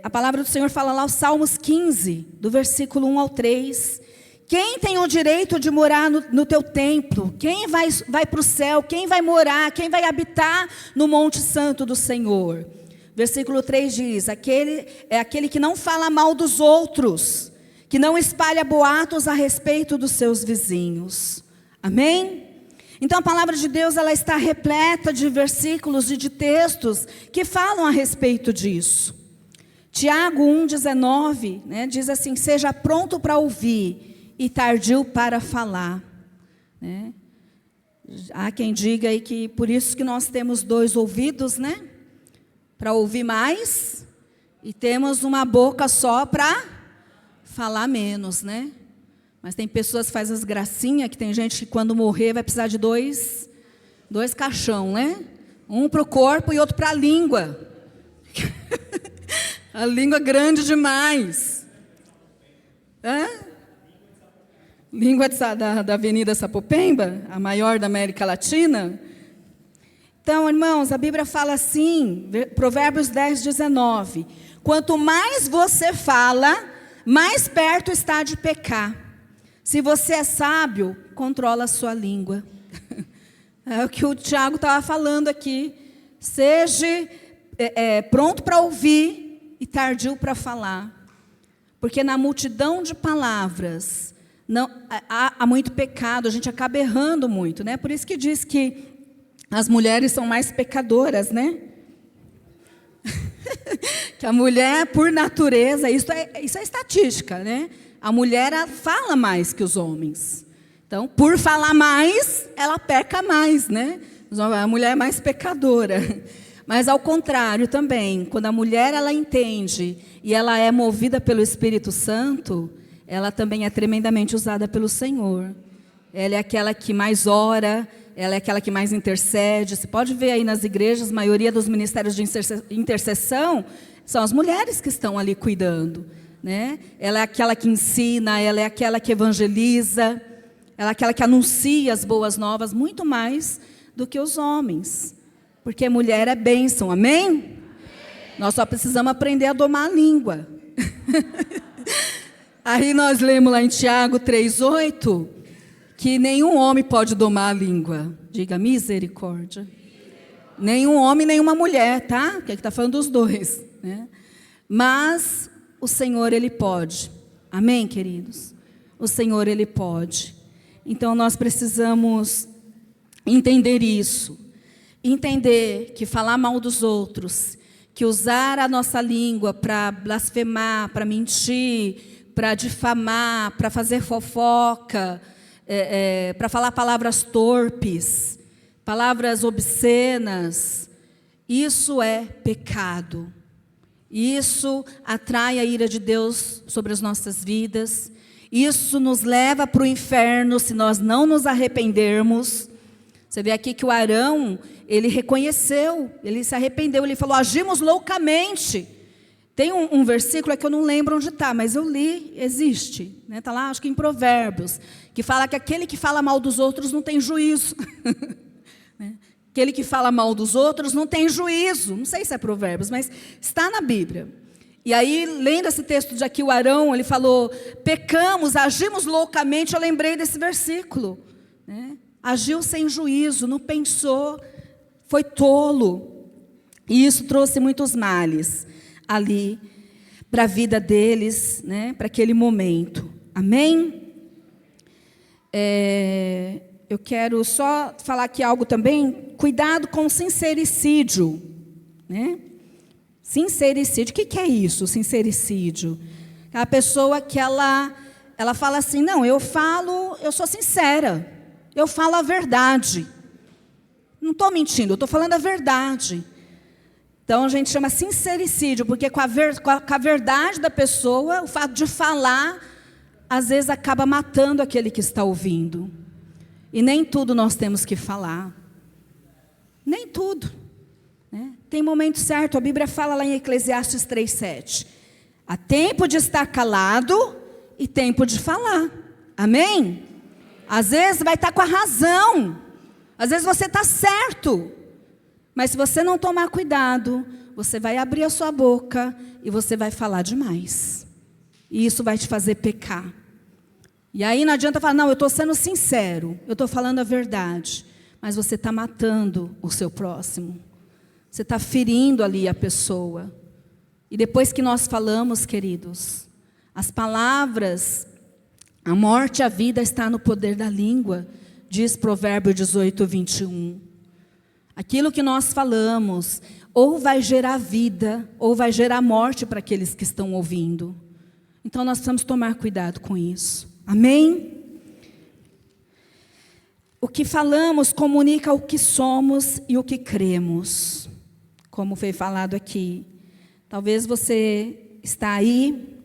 a palavra do Senhor fala lá, os Salmos 15, do versículo 1 ao 3, quem tem o direito de morar no teu templo? Quem vai para o céu? Quem vai morar? Quem vai habitar no monte santo do Senhor? Versículo 3 diz, aquele que não fala mal dos outros, que não espalha boatos a respeito dos seus vizinhos. Amém? Então a palavra de Deus, ela está repleta de versículos e de textos que falam a respeito disso. Tiago 1,19, diz assim, seja pronto para ouvir e tardio para falar. Há quem diga aí que por isso que nós temos 2 ouvidos, para ouvir mais, e temos uma boca só para falar menos, né? Mas tem pessoas que fazem as gracinhas, que tem gente que quando morrer vai precisar de dois caixão, né? Um para o corpo e outro para a língua. A língua grande demais. Língua da Avenida Sapopemba, a maior da América Latina. Então, irmãos, a Bíblia fala assim, Provérbios 10, 19. Quanto mais você fala, mais perto está de pecar. Se você é sábio, controla a sua língua. É o que o Tiago estava falando aqui. Seja pronto para ouvir e tardio para falar. Porque na multidão de palavras há muito pecado, a gente acaba errando muito, né? Por isso que diz que as mulheres são mais pecadoras, né? Que a mulher, por natureza, isso é estatística, né? A mulher fala mais que os homens. Então, por falar mais, ela peca mais, né? A mulher é mais pecadora. Mas, ao contrário também, quando a mulher ela entende e ela é movida pelo Espírito Santo, ela também é tremendamente usada pelo Senhor. Ela é aquela que mais ora, ela é aquela que mais intercede. Você pode ver aí nas igrejas, a maioria dos ministérios de intercessão são as mulheres que estão ali cuidando, né? Ela é aquela que ensina, ela é aquela que evangeliza, ela é aquela que anuncia as boas novas, muito mais do que os homens. Porque mulher é bênção, amém? Nós só precisamos aprender a domar a língua. Aí nós lemos lá em Tiago 3,8, que nenhum homem pode domar a língua. Diga misericórdia. Nenhum homem, nenhuma mulher, tá? Porque aqui está falando dos dois, né? Mas o Senhor, Ele pode. Amém, queridos? O Senhor, Ele pode. Então nós precisamos entender isso. Entender que falar mal dos outros, que usar a nossa língua para blasfemar, para mentir, para difamar, para fazer fofoca, para falar palavras torpes, palavras obscenas, isso é pecado. Isso atrai a ira de Deus sobre as nossas vidas. Isso nos leva para o inferno se nós não nos arrependermos. Você vê aqui que o Arão, ele reconheceu, ele se arrependeu, ele falou, agimos loucamente. Tem um versículo que eu não lembro onde está, mas eu li, existe. Está lá, acho que em Provérbios, que fala que aquele que fala mal dos outros não tem juízo. Aquele que fala mal dos outros não tem juízo. Não sei se é Provérbios, mas está na Bíblia. E aí, lendo esse texto de aqui, o Arão, ele falou, pecamos, agimos loucamente, eu lembrei desse versículo. Agiu sem juízo, não pensou, foi tolo. E isso trouxe muitos males ali para a vida deles, para aquele momento. Amém? Eu quero só falar aqui algo também. Cuidado com o sincericídio. Sincericídio. O que é isso, sincericídio? É a pessoa que ela fala assim, não, eu sou sincera. Eu falo a verdade. Não estou mentindo, eu estou falando a verdade. Então, a gente chama sincericídio, porque com a verdade da pessoa, o fato de falar, às vezes acaba matando aquele que está ouvindo. E nem tudo nós temos que falar. Nem tudo. Tem momento certo, a Bíblia fala lá em Eclesiastes 3,7. Há tempo de estar calado e tempo de falar. Amém? Às vezes vai estar com a razão. Às vezes você está certo. Mas se você não tomar cuidado, você vai abrir a sua boca e você vai falar demais. E isso vai te fazer pecar. E aí não adianta falar, não, eu estou sendo sincero, eu estou falando a verdade. Mas você está matando o seu próximo. Você está ferindo ali a pessoa. E depois que nós falamos, queridos, as palavras, a morte e a vida está no poder da língua, diz Provérbios 18, 21. Aquilo que nós falamos, ou vai gerar vida, ou vai gerar morte para aqueles que estão ouvindo. Então nós precisamos tomar cuidado com isso. Amém? O que falamos comunica o que somos e o que cremos. Como foi falado aqui. Talvez você está aí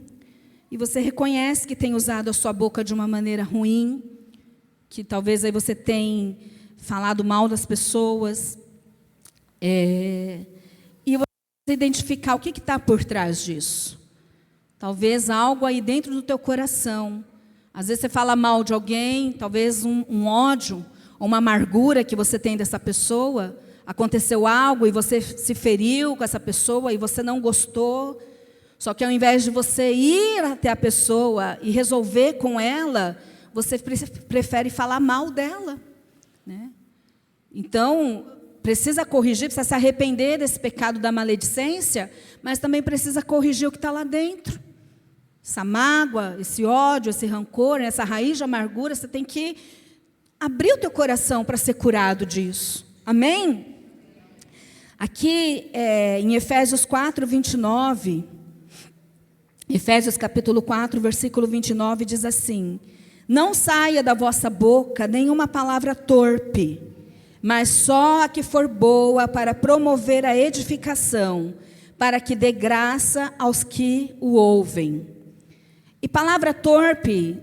e você reconhece que tem usado a sua boca de uma maneira ruim, que talvez aí você tenha falado mal das pessoas, e você identificar o que está por trás disso. Talvez algo aí dentro do teu coração. Às vezes você fala mal de alguém, talvez um ódio, ou uma amargura que você tem dessa pessoa. Aconteceu algo e você se feriu com essa pessoa e você não gostou. Só que ao invés de você ir até a pessoa e resolver com ela, você prefere falar mal dela, né? Então, precisa corrigir, precisa se arrepender desse pecado da maledicência, mas também precisa corrigir o que está lá dentro. Essa mágoa, esse ódio, esse rancor, essa raiz de amargura, você tem que abrir o teu coração para ser curado disso. Amém? Aqui em Efésios 4, 29, Efésios capítulo 4, versículo 29, diz assim: não saia da vossa boca nenhuma palavra torpe, mas só a que for boa para promover a edificação, para que dê graça aos que o ouvem. E palavra torpe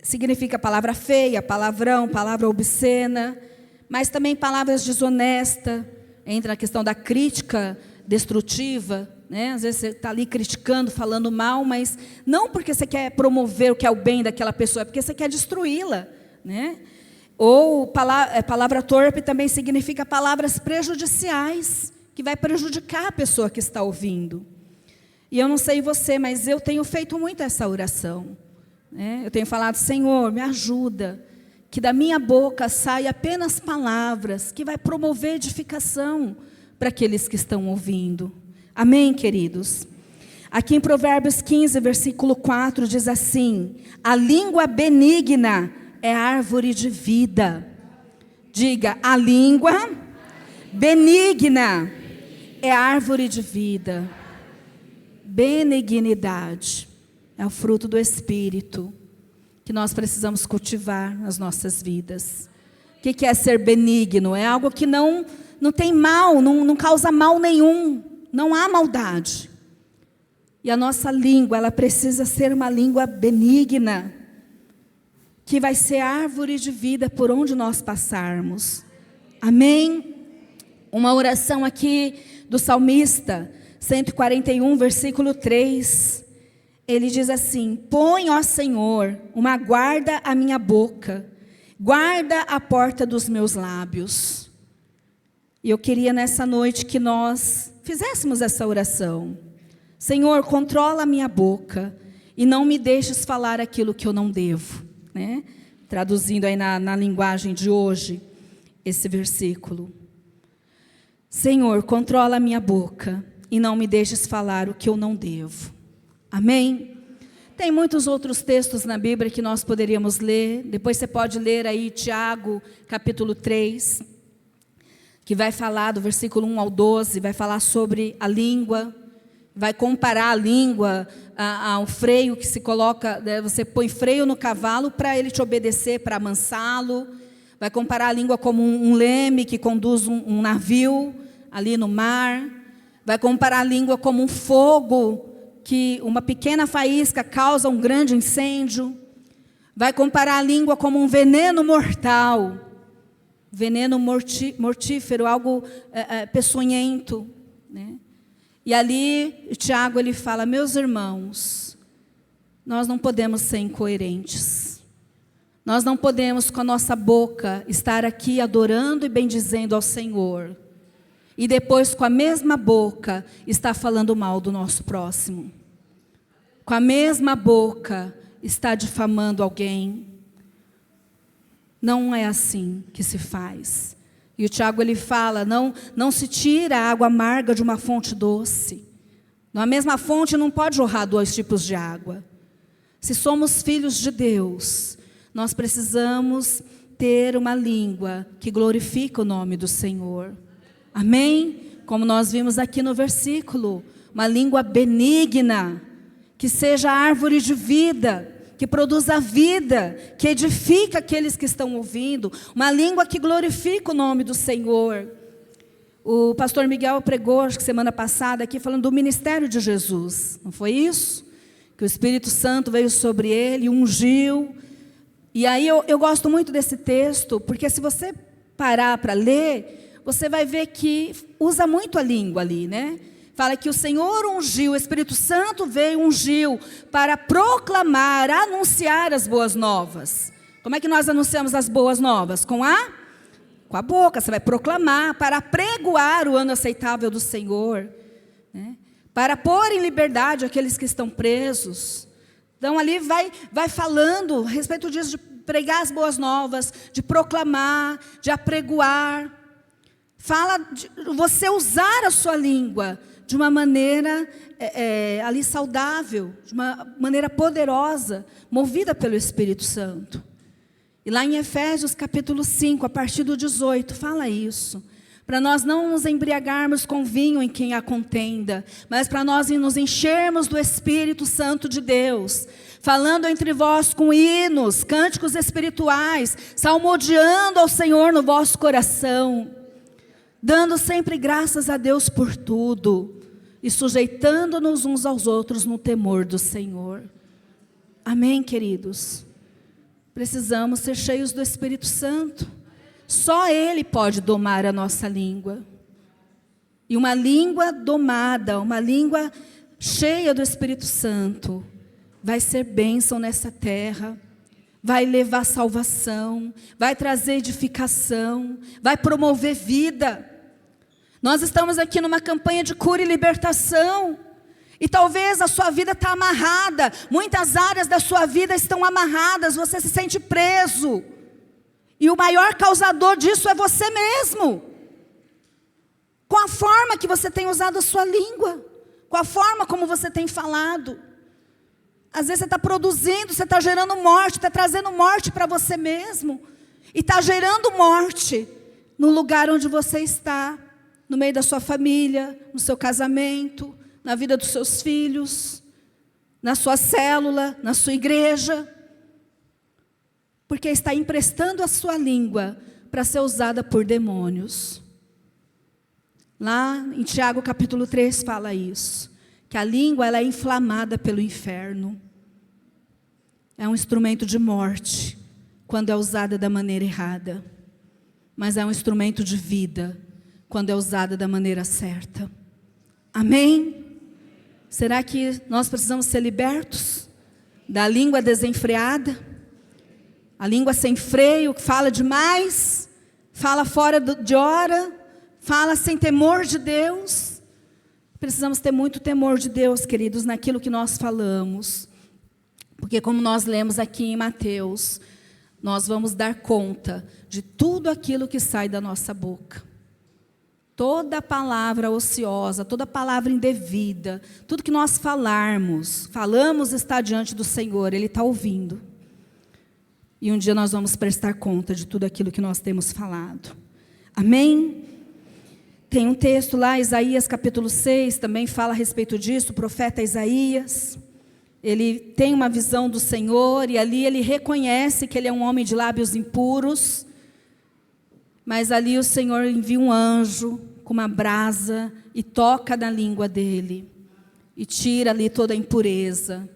significa palavra feia, palavrão, palavra obscena, mas também palavras desonestas. Entra na questão da crítica destrutiva, né? Às vezes você está ali criticando, falando mal, mas não porque você quer promover o que é o bem daquela pessoa, é porque você quer destruí-la, né? Ou palavra torpe também significa palavras prejudiciais, que vai prejudicar a pessoa que está ouvindo. E eu não sei você, mas eu tenho feito muito essa oração, né? Eu tenho falado: Senhor, me ajuda, que da minha boca saia apenas palavras que vai promover edificação para aqueles que estão ouvindo. Amém, queridos? Aqui em Provérbios 15, versículo 4, diz assim: a língua benigna é árvore de vida. Diga: a língua benigna é árvore de vida. Benignidade é o fruto do Espírito que nós precisamos cultivar nas nossas vidas. O que é ser benigno? É algo que não tem mal, não causa mal nenhum, não há maldade. E a nossa língua, ela precisa ser uma língua benigna, que vai ser árvore de vida por onde nós passarmos. Amém? Uma oração aqui do salmista, 141, versículo 3. Ele diz assim: põe, ó Senhor, uma guarda à minha boca, guarda a porta dos meus lábios. E eu queria nessa noite que nós fizéssemos essa oração. Senhor, controla a minha boca e não me deixes falar aquilo que eu não devo, né? Traduzindo aí na linguagem de hoje, esse versículo. Senhor, controla a minha boca e não me deixes falar o que eu não devo. Amém? Tem muitos outros textos na Bíblia que nós poderíamos ler. Depois você pode ler aí Tiago, capítulo 3, que vai falar do versículo 1 ao 12, vai falar sobre a língua, vai comparar a língua ao freio que se coloca, né? Você põe freio no cavalo para ele te obedecer, para amansá-lo. Vai comparar a língua como um leme que conduz um navio ali no mar. Vai comparar a língua como um fogo, que uma pequena faísca causa um grande incêndio. Vai comparar a língua como um veneno mortal, veneno mortífero, algo peçonhento, né? E ali, Tiago, ele fala: meus irmãos, nós não podemos ser incoerentes. Nós não podemos, com a nossa boca, estar aqui adorando e bendizendo ao Senhor, e depois, com a mesma boca, está falando mal do nosso próximo. Com a mesma boca, está difamando alguém. Não é assim que se faz. E o Tiago, ele fala: não se tira a água amarga de uma fonte doce. Na mesma fonte não pode jorrar dois tipos de água. Se somos filhos de Deus, nós precisamos ter uma língua que glorifica o nome do Senhor. Amém? Como nós vimos aqui no versículo, uma língua benigna, que seja árvore de vida, que produza vida, que edifica aqueles que estão ouvindo, uma língua que glorifica o nome do Senhor. O pastor Miguel pregou, acho que semana passada, aqui, falando do ministério de Jesus, não foi isso? que o Espírito Santo veio sobre ele, ungiu. E aí eu gosto muito desse texto, porque se você parar para ler, você vai ver que usa muito a língua ali, né? Fala que o Senhor ungiu, o Espírito Santo veio, ungiu, para proclamar, anunciar as boas novas. Como é que nós anunciamos as boas novas? Com a boca, você vai proclamar, para pregoar o ano aceitável do Senhor, né? Para pôr em liberdade aqueles que estão presos. Então ali vai falando a respeito disso, de pregar as boas novas, de proclamar, de apregoar. Fala de você usar a sua língua de uma maneira ali saudável, de uma maneira poderosa, movida pelo Espírito Santo. E lá em Efésios capítulo 5, a partir do 18, fala isso. Para nós não nos embriagarmos com vinho em quem há contenda, mas para nós nos enchermos do Espírito Santo de Deus, falando entre vós com hinos, cânticos espirituais, salmodiando ao Senhor no vosso coração, dando sempre graças a Deus por tudo, e sujeitando-nos uns aos outros no temor do Senhor. Amém, queridos? Precisamos ser cheios do Espírito Santo. Só Ele pode domar a nossa língua. E uma língua domada, uma língua cheia do Espírito Santo, vai ser bênção nessa terra, vai levar salvação, vai trazer edificação, vai promover vida. Nós estamos aqui numa campanha de cura e libertação. E talvez a sua vida está amarrada, muitas áreas da sua vida estão amarradas, você se sente preso. E o maior causador disso é você mesmo. Com a forma que você tem usado a sua língua, com a forma como você tem falado. Às vezes você está produzindo, você está gerando morte, está trazendo morte para você mesmo. E está gerando morte no lugar onde você está, no meio da sua família, no seu casamento, na vida dos seus filhos, na sua célula, na sua igreja, porque está emprestando a sua língua para ser usada por demônios. Lá em Tiago capítulo 3 fala isso, que a língua ela é inflamada pelo inferno, é um instrumento de morte, quando é usada da maneira errada, mas é um instrumento de vida, quando é usada da maneira certa. Amém? Será que nós precisamos ser libertos da língua desenfreada? A língua sem freio, que fala demais, fala fora de hora, fala sem temor de Deus. Precisamos ter muito temor de Deus, queridos, naquilo que nós falamos. Porque como nós lemos aqui em Mateus, nós vamos dar conta de tudo aquilo que sai da nossa boca. Toda palavra ociosa, toda palavra indevida, tudo que nós falamos está diante do Senhor, Ele está ouvindo. E um dia nós vamos prestar conta de tudo aquilo que nós temos falado. Amém? Tem um texto lá, Isaías capítulo 6, também fala a respeito disso, o profeta Isaías. Ele tem uma visão do Senhor e ali ele reconhece que ele é um homem de lábios impuros. Mas ali o Senhor envia um anjo com uma brasa e toca na língua dele. E tira ali toda a impureza.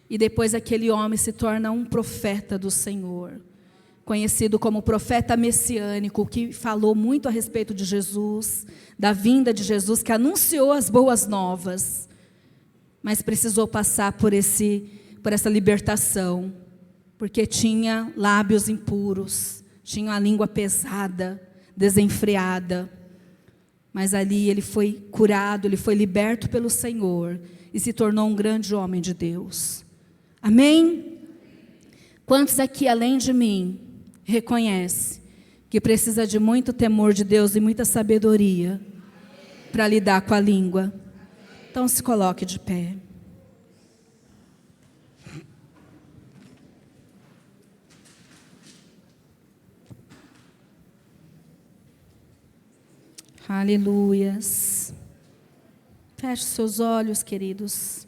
E depois aquele homem se torna um profeta do Senhor. Conhecido como profeta messiânico, que falou muito a respeito de Jesus, da vinda de Jesus, que anunciou as boas novas. Mas precisou passar por essa libertação. Porque tinha lábios impuros. Tinha a língua pesada, desenfreada. Mas ali ele foi curado, ele foi liberto pelo Senhor e se tornou um grande homem de Deus. Amém? Quantos aqui, além de mim, reconhece que precisa de muito temor de Deus e muita sabedoria para lidar com a língua? Então se coloque de pé. Aleluias. Feche seus olhos, queridos.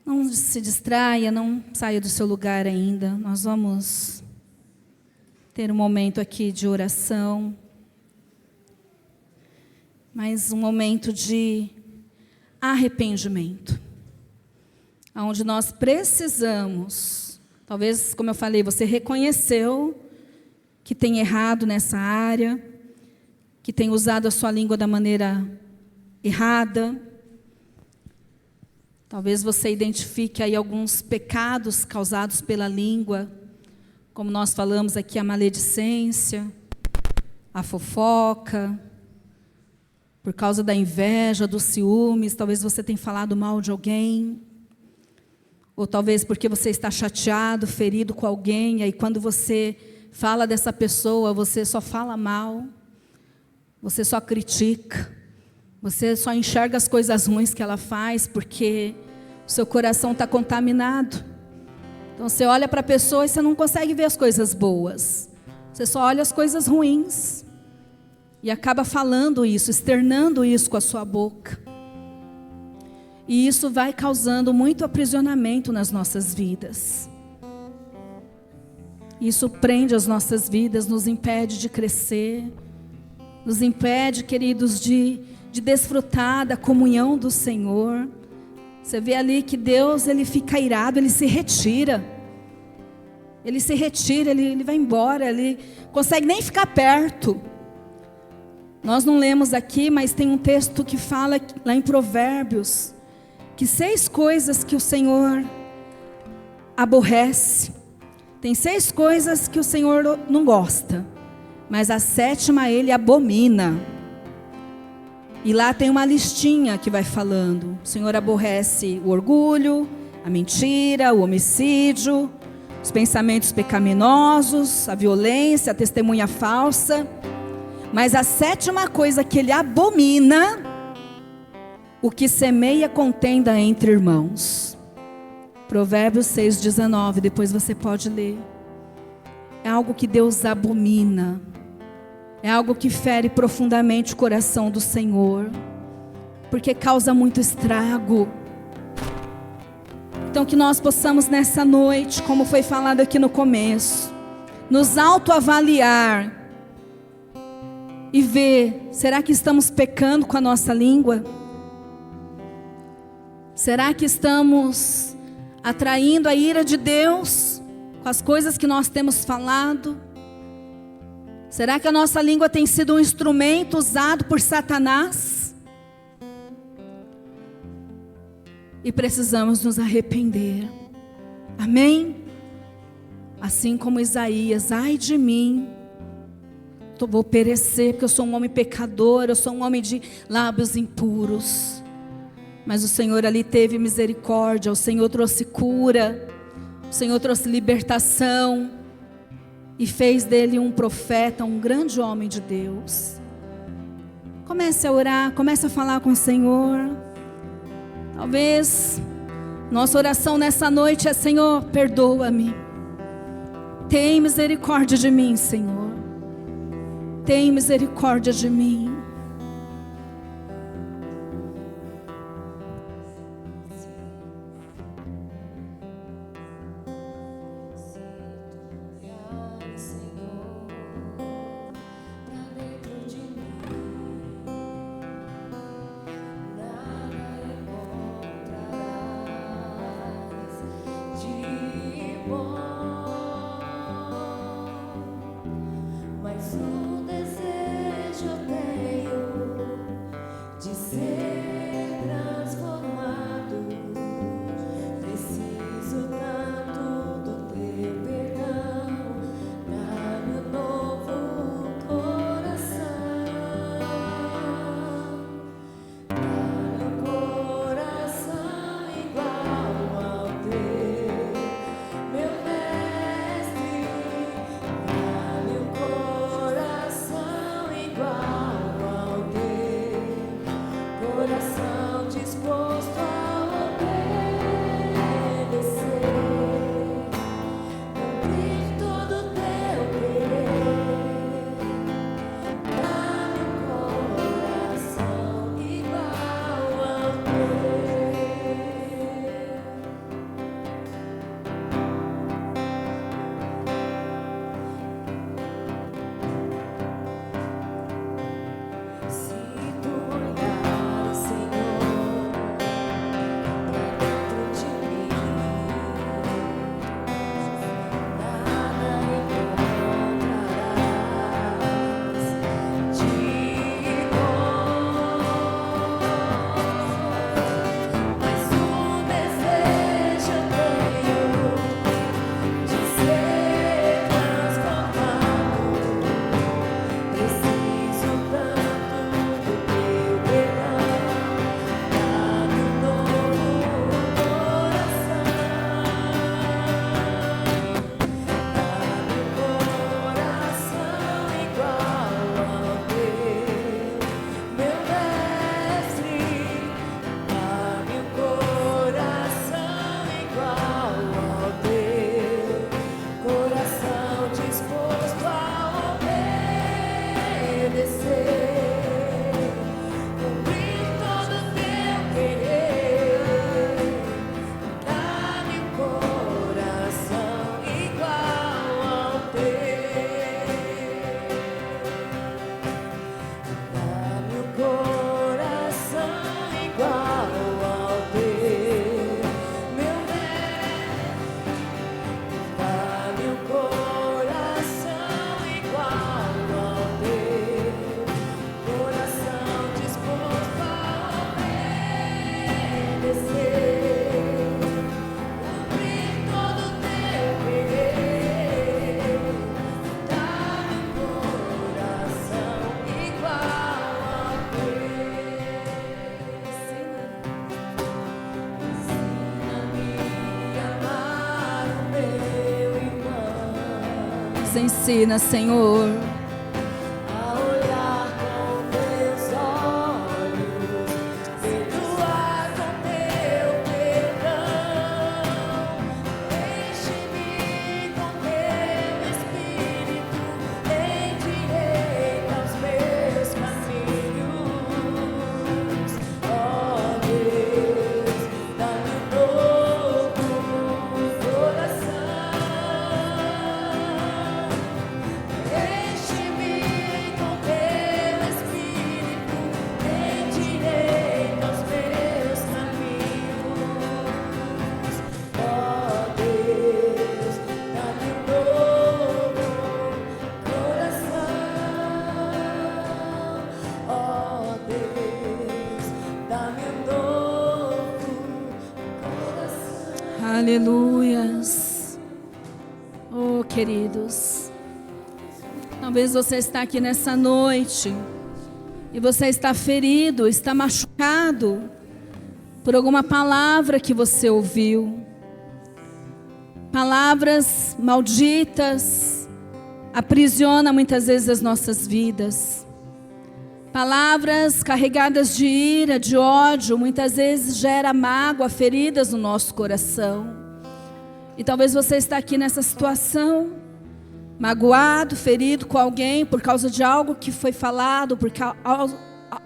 Não se distraia, não saia do seu lugar ainda. Nós vamos ter um momento aqui de oração. Mas um momento de arrependimento. onde nós precisamos, talvez, como eu falei, você reconheceu que tem errado nessa área, que tem usado a sua língua da maneira errada. Talvez você identifique aí alguns pecados causados pela língua, como nós falamos aqui, a maledicência, a fofoca, por causa da inveja, dos ciúmes. Talvez você tenha falado mal de alguém, ou talvez porque você está chateado, ferido com alguém, e aí quando você fala dessa pessoa, você só fala mal, você só critica, você só enxerga as coisas ruins que ela faz, porque o seu coração está contaminado. Então você olha para a pessoa e você não consegue ver as coisas boas, você só olha as coisas ruins, e acaba falando isso, externando isso com a sua boca. E isso vai causando muito aprisionamento nas nossas vidas. Isso prende as nossas vidas, nos impede de crescer, nos impede, queridos, de desfrutar da comunhão do Senhor. Você vê ali que Deus, Ele fica irado, Ele se retira. Ele se retira, Ele vai embora, Ele consegue nem ficar perto. Nós não lemos aqui, mas tem um texto que fala lá em Provérbios, que 6 coisas que o Senhor aborrece. Tem 6 coisas que o Senhor não gosta, mas a 7ª Ele abomina. E lá tem uma listinha que vai falando. O Senhor aborrece o orgulho, a mentira, o homicídio, os pensamentos pecaminosos, a violência, a testemunha falsa. Mas a 7ª coisa que Ele abomina, o que semeia contenda entre irmãos. Provérbios 6:19, depois você pode ler. É algo que Deus abomina. É algo que fere profundamente o coração do Senhor, porque causa muito estrago. Então que nós possamos nessa noite, como foi falado aqui no começo, nos autoavaliar e ver, será que estamos pecando com a nossa língua? Será que estamos atraindo a ira de Deus com as coisas que nós temos falado? Será que a nossa língua tem sido um instrumento usado por Satanás? E precisamos nos arrepender. Amém? Assim como Isaías, ai de mim, eu vou perecer, porque eu sou um homem pecador, eu sou um homem de lábios impuros. Mas o Senhor ali teve misericórdia, o Senhor trouxe cura, o Senhor trouxe libertação, e fez dele um profeta, um grande homem de Deus. Comece a orar, comece a falar com o Senhor. Talvez nossa oração nessa noite é: Senhor, perdoa-me. Tem misericórdia de mim, Senhor. Tem misericórdia de mim. Mas o desejo eu tenho. nos ensina, Senhor. Aleluias. Oh, queridos, talvez você está aqui nessa noite e você está ferido, está machucado por alguma palavra que você ouviu. Palavras malditas aprisionam muitas vezes as nossas vidas. Palavras carregadas de ira, de ódio, muitas vezes gera mágoa, feridas no nosso coração. E talvez você está aqui nessa situação, magoado, ferido com alguém por causa de algo que foi falado, por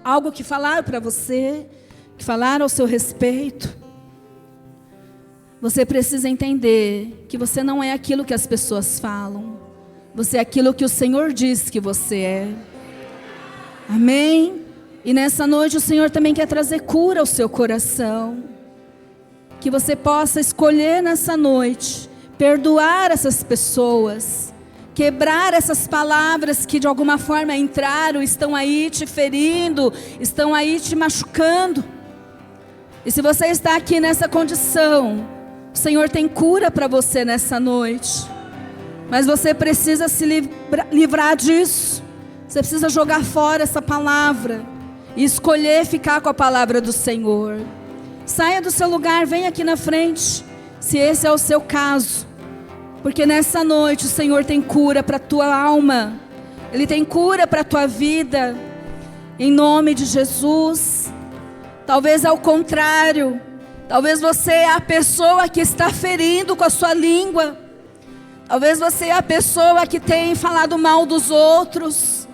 algo que falaram para você, que falaram ao seu respeito. Você precisa entender que você não é aquilo que as pessoas falam. Você é aquilo que o Senhor diz que você é. Amém? E nessa noite o Senhor também quer trazer cura ao seu coração. Que você possa escolher nessa noite perdoar essas pessoas, quebrar essas palavras que de alguma forma entraram, estão aí te ferindo, estão aí te machucando. E se você está aqui nessa condição, o Senhor tem cura para você nessa noite. Mas você precisa se livrar disso. Você precisa jogar fora essa palavra e escolher ficar com a palavra do Senhor. Saia do seu lugar, venha aqui na frente, se esse é o seu caso. Porque nessa noite o Senhor tem cura para a tua alma. Ele tem cura para a tua vida. Em nome de Jesus. Talvez ao contrário. Talvez você é a pessoa que está ferindo com a sua língua. Talvez você é a pessoa que tem falado mal dos outros,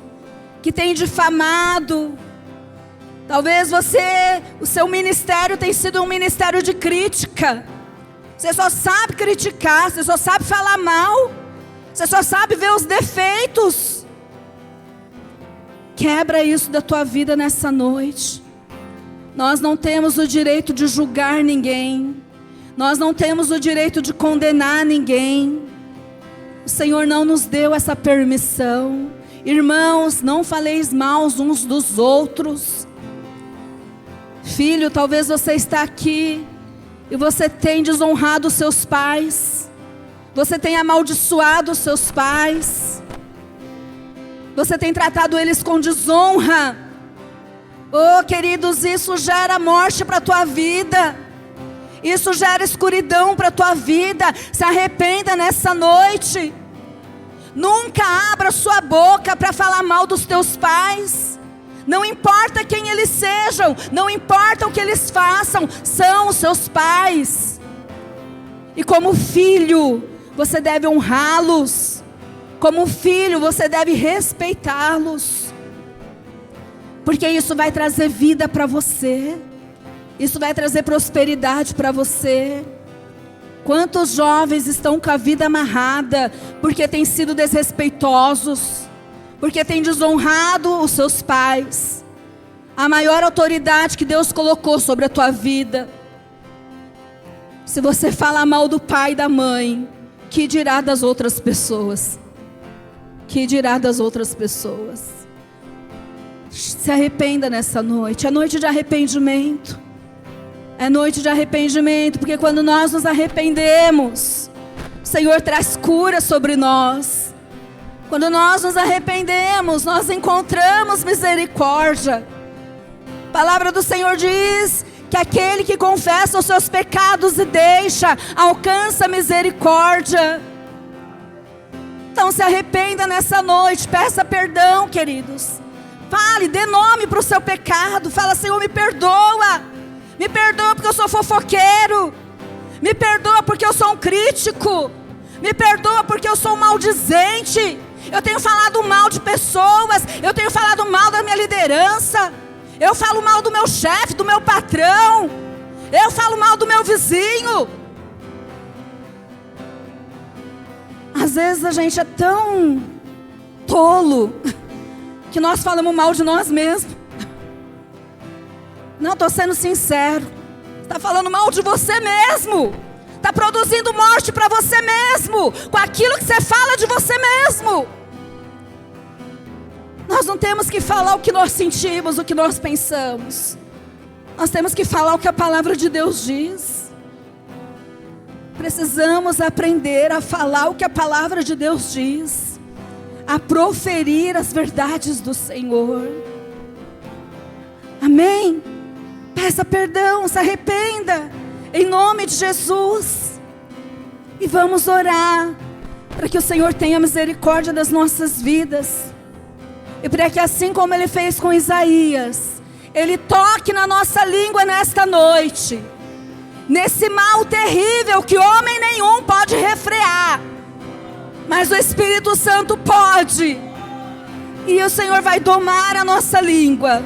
que tem difamado. Talvez o seu ministério tem sido um ministério de crítica. Você só sabe criticar, você só sabe falar mal, você só sabe ver os defeitos. Quebra isso da tua vida nessa noite. Nós não temos o direito de julgar ninguém. Nós não temos o direito de condenar ninguém. O Senhor não nos deu essa permissão. Irmãos, não faleis mal uns dos outros. Filho, talvez você está aqui e você tem desonrado os seus pais. Você tem amaldiçoado os seus pais. Você tem tratado eles com desonra. Oh, queridos, isso gera morte para a tua vida. Isso gera escuridão para a tua vida. Se arrependa nessa noite. Nunca abra sua boca para falar mal dos teus pais. Não importa quem eles sejam, não importa o que eles façam, são os seus pais. E como filho, você deve honrá-los. Como filho, você deve respeitá-los. Porque isso vai trazer vida para você. Isso vai trazer prosperidade para você. Quantos jovens estão com a vida amarrada porque têm sido desrespeitosos, porque têm desonrado os seus pais, a maior autoridade que Deus colocou sobre a tua vida. Se você falar mal do pai e da mãe, que dirá das outras pessoas? Que dirá das outras pessoas? Se arrependa nessa noite, é noite de arrependimento. É noite de arrependimento, porque quando nós nos arrependemos, o Senhor traz cura sobre nós. Quando nós nos arrependemos, nós encontramos misericórdia. A palavra do Senhor diz que aquele que confessa os seus pecados e deixa, alcança misericórdia. Então se arrependa nessa noite, peça perdão, queridos. Fale, dê nome para o seu pecado. Fala: Senhor, me perdoa. Me perdoa porque eu sou fofoqueiro. Me perdoa porque eu sou um crítico. Me perdoa porque eu sou um maldizente. Eu tenho falado mal de pessoas. Eu tenho falado mal da minha liderança. Eu falo mal do meu chefe, do meu patrão. Eu falo mal do meu vizinho. Às vezes a gente é tão tolo que nós falamos mal de nós mesmos. Não, estou sendo sincero. Está falando mal de você mesmo. Está produzindo morte para você mesmo, com aquilo que você fala de você mesmo. Nós não temos que falar o que nós sentimos, o que nós pensamos. Nós temos que falar o que a palavra de Deus diz. Precisamos aprender a falar o que a palavra de Deus diz, a proferir as verdades do Senhor. Amém? Peça perdão, se arrependa, em nome de Jesus. E vamos orar, para que o Senhor tenha misericórdia das nossas vidas. E para que, assim como Ele fez com Isaías, Ele toque na nossa língua nesta noite. Nesse mal terrível que homem nenhum pode refrear, mas o Espírito Santo pode. E o Senhor vai domar a nossa língua,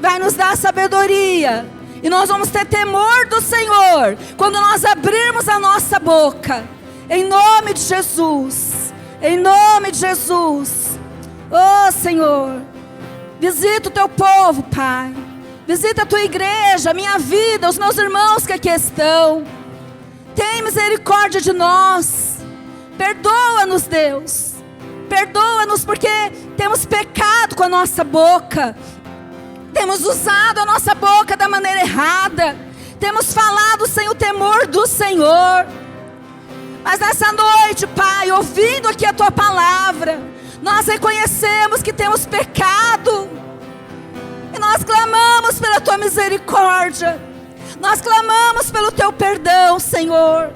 vai nos dar sabedoria, e nós vamos ter temor do Senhor quando nós abrirmos a nossa boca, em nome de Jesus. Em nome de Jesus. Oh Senhor, visita o teu povo, Pai. Visita a tua igreja, a minha vida, os meus irmãos que aqui estão. Tem misericórdia de nós. Perdoa-nos, Deus. Perdoa-nos porque temos pecado com a nossa boca. Temos usado a nossa boca da maneira errada. Temos falado sem o temor do Senhor. Mas nessa noite, Pai, ouvindo aqui a tua palavra, nós reconhecemos que temos pecado. E nós clamamos pela tua misericórdia. Nós clamamos pelo teu perdão, Senhor.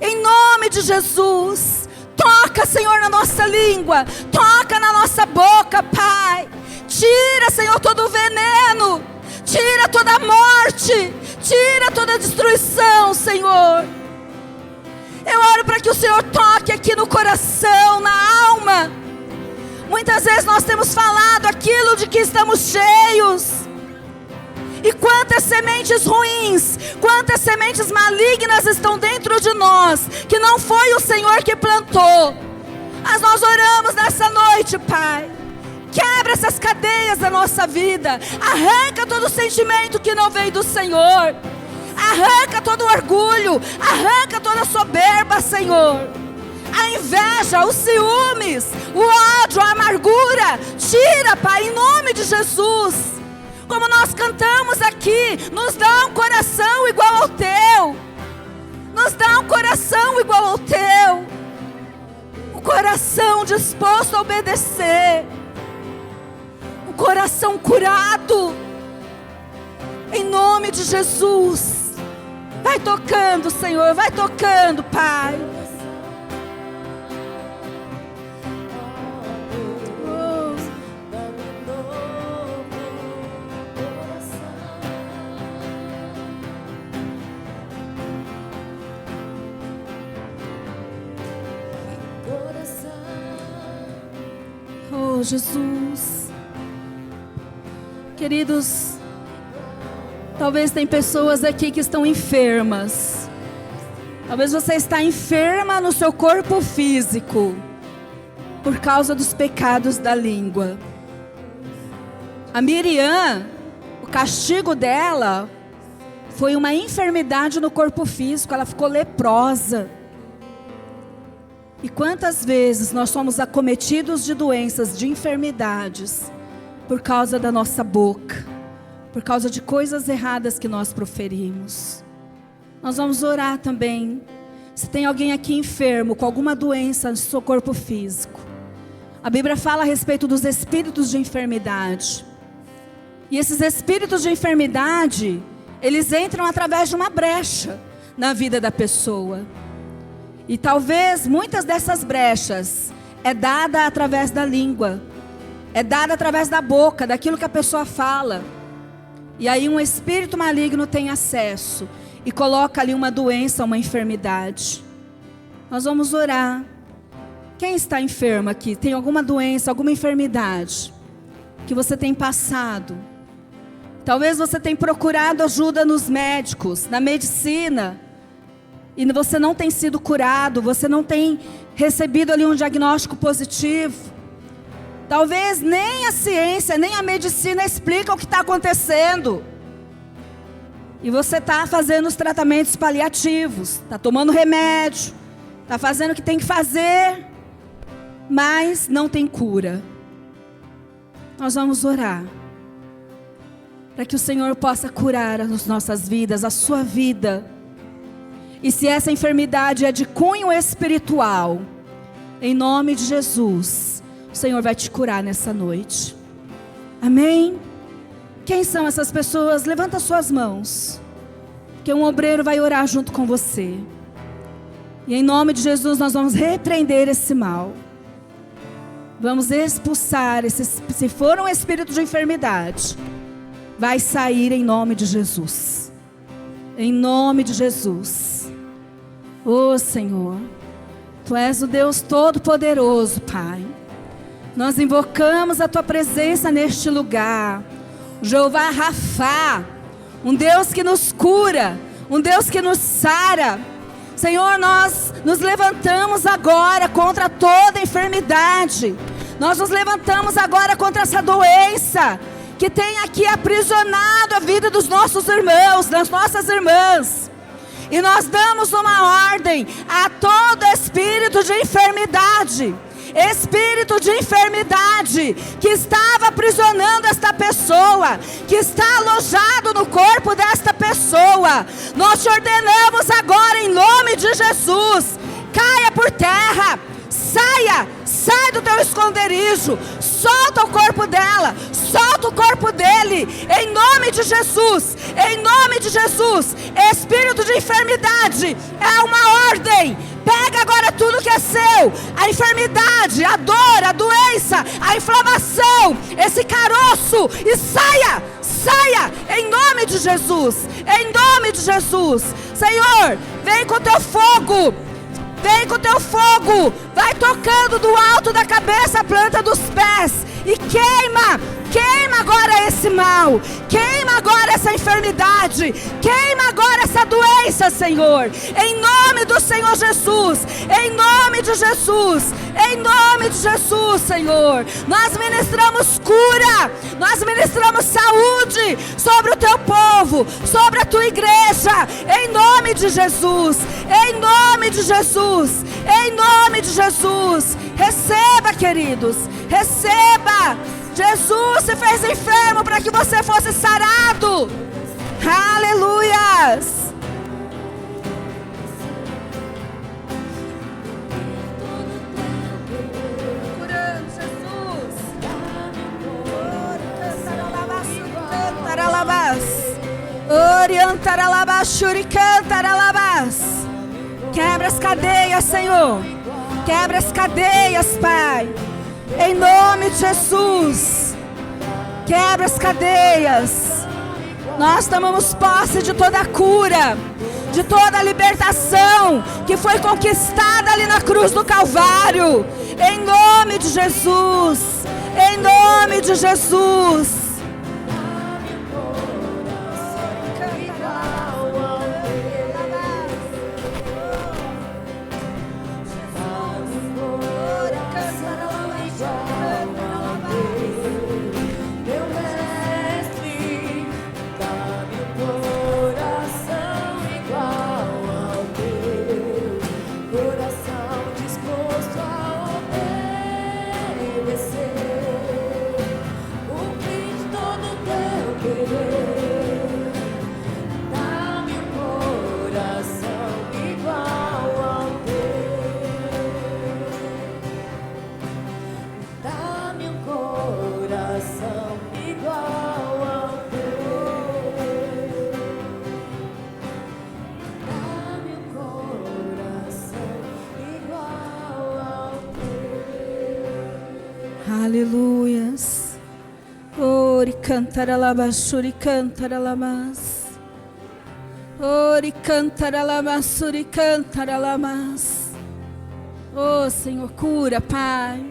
Em nome de Jesus. Toca, Senhor, na nossa língua. Toca na nossa boca, Pai. Tira, Senhor, todo o veneno. Tira toda a morte. Tira toda a destruição, Senhor. Eu oro para que o Senhor toque aqui no coração, na alma. Muitas vezes nós temos falado aquilo de que estamos cheios. E quantas sementes ruins, quantas sementes malignas estão dentro de nós, que não foi o Senhor que plantou. Mas nós oramos nessa noite, Pai. Quebra essas cadeias da nossa vida. Arranca todo sentimento que não veio do Senhor. Arranca todo orgulho. Arranca toda soberba, Senhor. A inveja, os ciúmes, o ódio, a amargura. Tira, Pai, em nome de Jesus. Como nós cantamos aqui, nos dá um coração igual ao teu. Nos dá um coração igual ao teu. Um coração disposto a obedecer. Um coração curado. Em nome de Jesus. Vai tocando, Senhor, vai tocando, Pai. Oh, Jesus. Queridos, talvez tem pessoas aqui que estão enfermas. Talvez você está enferma no seu corpo físico por causa dos pecados da língua. A Miriam, o castigo dela foi uma enfermidade no corpo físico. Ela ficou leprosa. E quantas vezes nós somos acometidos de doenças, de enfermidades, por causa da nossa boca, por causa de coisas erradas que nós proferimos. Nós vamos orar também. Se tem alguém aqui enfermo, com alguma doença no seu corpo físico, a Bíblia fala a respeito dos espíritos de enfermidade. E esses espíritos de enfermidade, eles entram através de uma brecha na vida da pessoa. E talvez muitas dessas brechas é dada através da língua, é dada através da boca, daquilo que a pessoa fala. E aí um espírito maligno tem acesso e coloca ali uma doença, uma enfermidade. Nós vamos orar. Quem está enfermo aqui? Tem alguma doença, alguma enfermidade que você tem passado? Talvez você tenha procurado ajuda nos médicos, na medicina, e você não tem sido curado, você não tem recebido ali um diagnóstico positivo. Talvez nem a ciência, nem a medicina explica o que está acontecendo. E você está fazendo os tratamentos paliativos, está tomando remédio, está fazendo o que tem que fazer, mas não tem cura. Nós vamos orar para que o Senhor possa curar as nossas vidas, a sua vida. E se essa enfermidade é de cunho espiritual, em nome de Jesus, o Senhor vai te curar nessa noite. Amém? Quem são essas pessoas? Levanta suas mãos, que um obreiro vai orar junto com você. E em nome de Jesus nós vamos repreender esse mal. Vamos expulsar, se for um espírito de enfermidade, vai sair em nome de Jesus. Em nome de Jesus. Ô Senhor, Tu és o Deus Todo-Poderoso, Pai. Nós invocamos a Tua presença neste lugar. Jeová Rafá, um Deus que nos cura, um Deus que nos sara. Senhor, nós nos levantamos agora contra toda enfermidade. Nós nos levantamos agora contra essa doença que tem aqui aprisionado a vida dos nossos irmãos, das nossas irmãs. E nós damos uma ordem a todo espírito de enfermidade. Espírito de enfermidade que estava aprisionando esta pessoa, que está alojado no corpo desta pessoa, nós te ordenamos agora em nome de Jesus, caia por terra, sai do teu esconderijo, solta o corpo dela, solta o corpo dele, em nome de Jesus, em nome de Jesus. Espírito de enfermidade, é uma ordem. Pega agora tudo que é seu, a enfermidade, a dor, a doença, a inflamação, esse caroço, e saia, em nome de Jesus, em nome de Jesus. Senhor, vem com teu fogo, vai tocando do alto da cabeça a planta dos pés, e queima agora esse mal, queima agora essa enfermidade, queima agora essa doença, Senhor, em nome do Senhor Jesus, em nome de Jesus, em nome de Jesus, Senhor. Nós ministramos cura, nós ministramos saúde sobre o teu povo, sobre a tua igreja, em nome de Jesus, em nome de Jesus, em nome de Jesus. Receba, queridos, receba. Jesus se fez enfermo para que você fosse sarado. Aleluias. Curando, Jesus. Quebra as cadeias, Senhor. Quebra as cadeias, Pai. Em nome de Jesus, quebra as cadeias. Nós tomamos posse de toda a cura, de toda a libertação que foi conquistada ali na cruz do Calvário. Em nome de Jesus, em nome de Jesus. O Ori cantaralabashuri cantaralabas. Ori cantaralabashuri cantaralabas. Oh, Senhor, cura, Pai.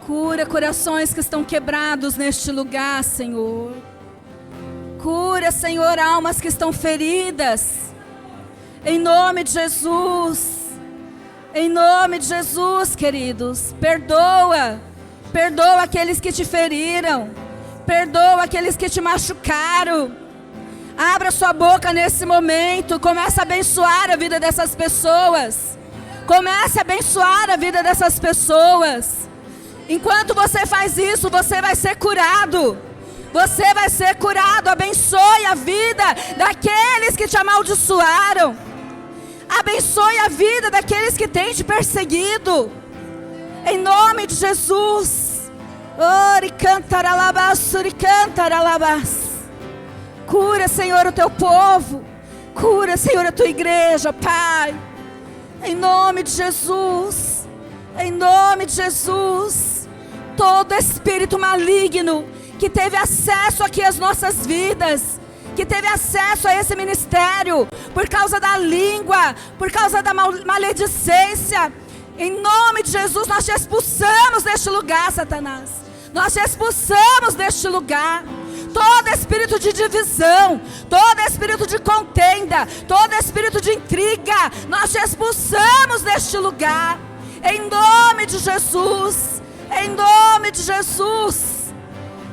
Cura corações que estão quebrados neste lugar, Senhor. Cura, Senhor, almas que estão feridas. Em nome de Jesus. Em nome de Jesus, queridos. Perdoa. Perdoa aqueles que te feriram. Perdoa aqueles que te machucaram. Abra sua boca nesse momento. Comece a abençoar a vida dessas pessoas. Comece a abençoar a vida dessas pessoas. Enquanto você faz isso, você vai ser curado. Você vai ser curado. Abençoe a vida daqueles que te amaldiçoaram. Abençoe a vida daqueles que têm te perseguido. Em nome de Jesus. Ori cantaralabas, ori cantaralabas. Cura, Senhor, o teu povo. Cura, Senhor, a tua igreja, Pai. Em nome de Jesus. Em nome de Jesus. Todo espírito maligno que teve acesso aqui às nossas vidas, que teve acesso a esse ministério, por causa da língua, por causa da maledicência, em nome de Jesus, nós te expulsamos deste lugar, Satanás. Nós te expulsamos deste lugar. Todo espírito de divisão, todo espírito de contenda, todo espírito de intriga, nós te expulsamos deste lugar. Em nome de Jesus. Em nome de Jesus.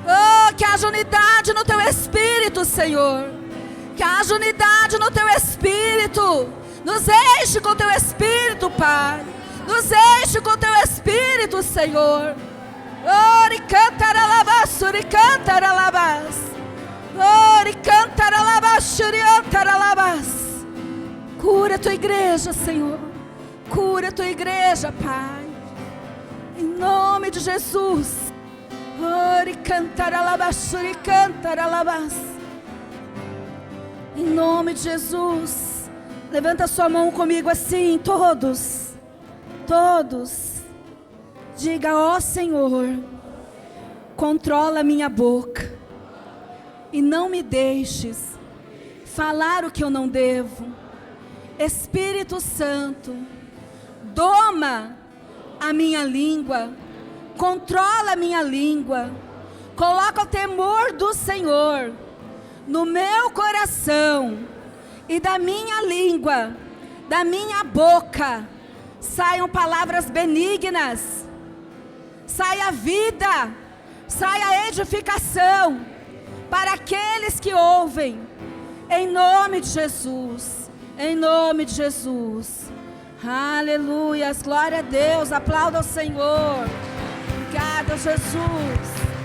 Oh, que haja unidade no teu espírito, Senhor. Que haja unidade no teu espírito. Nos enche com teu espírito, Pai. Nos enche com teu espírito, Senhor. Ori cantaralabas, ori cantaralabas. Ori cantaralabas, ori cantaralabas. Cura a tua igreja, Senhor. Cura a tua igreja, Pai. Em nome de Jesus. Ori cantaralabas, ori cantaralabas. Em nome de Jesus. Levanta sua mão comigo assim, todos. Todos. Diga: ó Senhor, controla minha boca e não me deixes falar o que eu não devo. Espírito Santo, doma a minha língua, controla a minha língua, coloca o temor do Senhor no meu coração, e da minha língua, da minha boca, saiam palavras benignas, saia vida, saia edificação para aqueles que ouvem, em nome de Jesus, em nome de Jesus. Aleluia, glória a Deus, aplauda o Senhor. Obrigada, Jesus.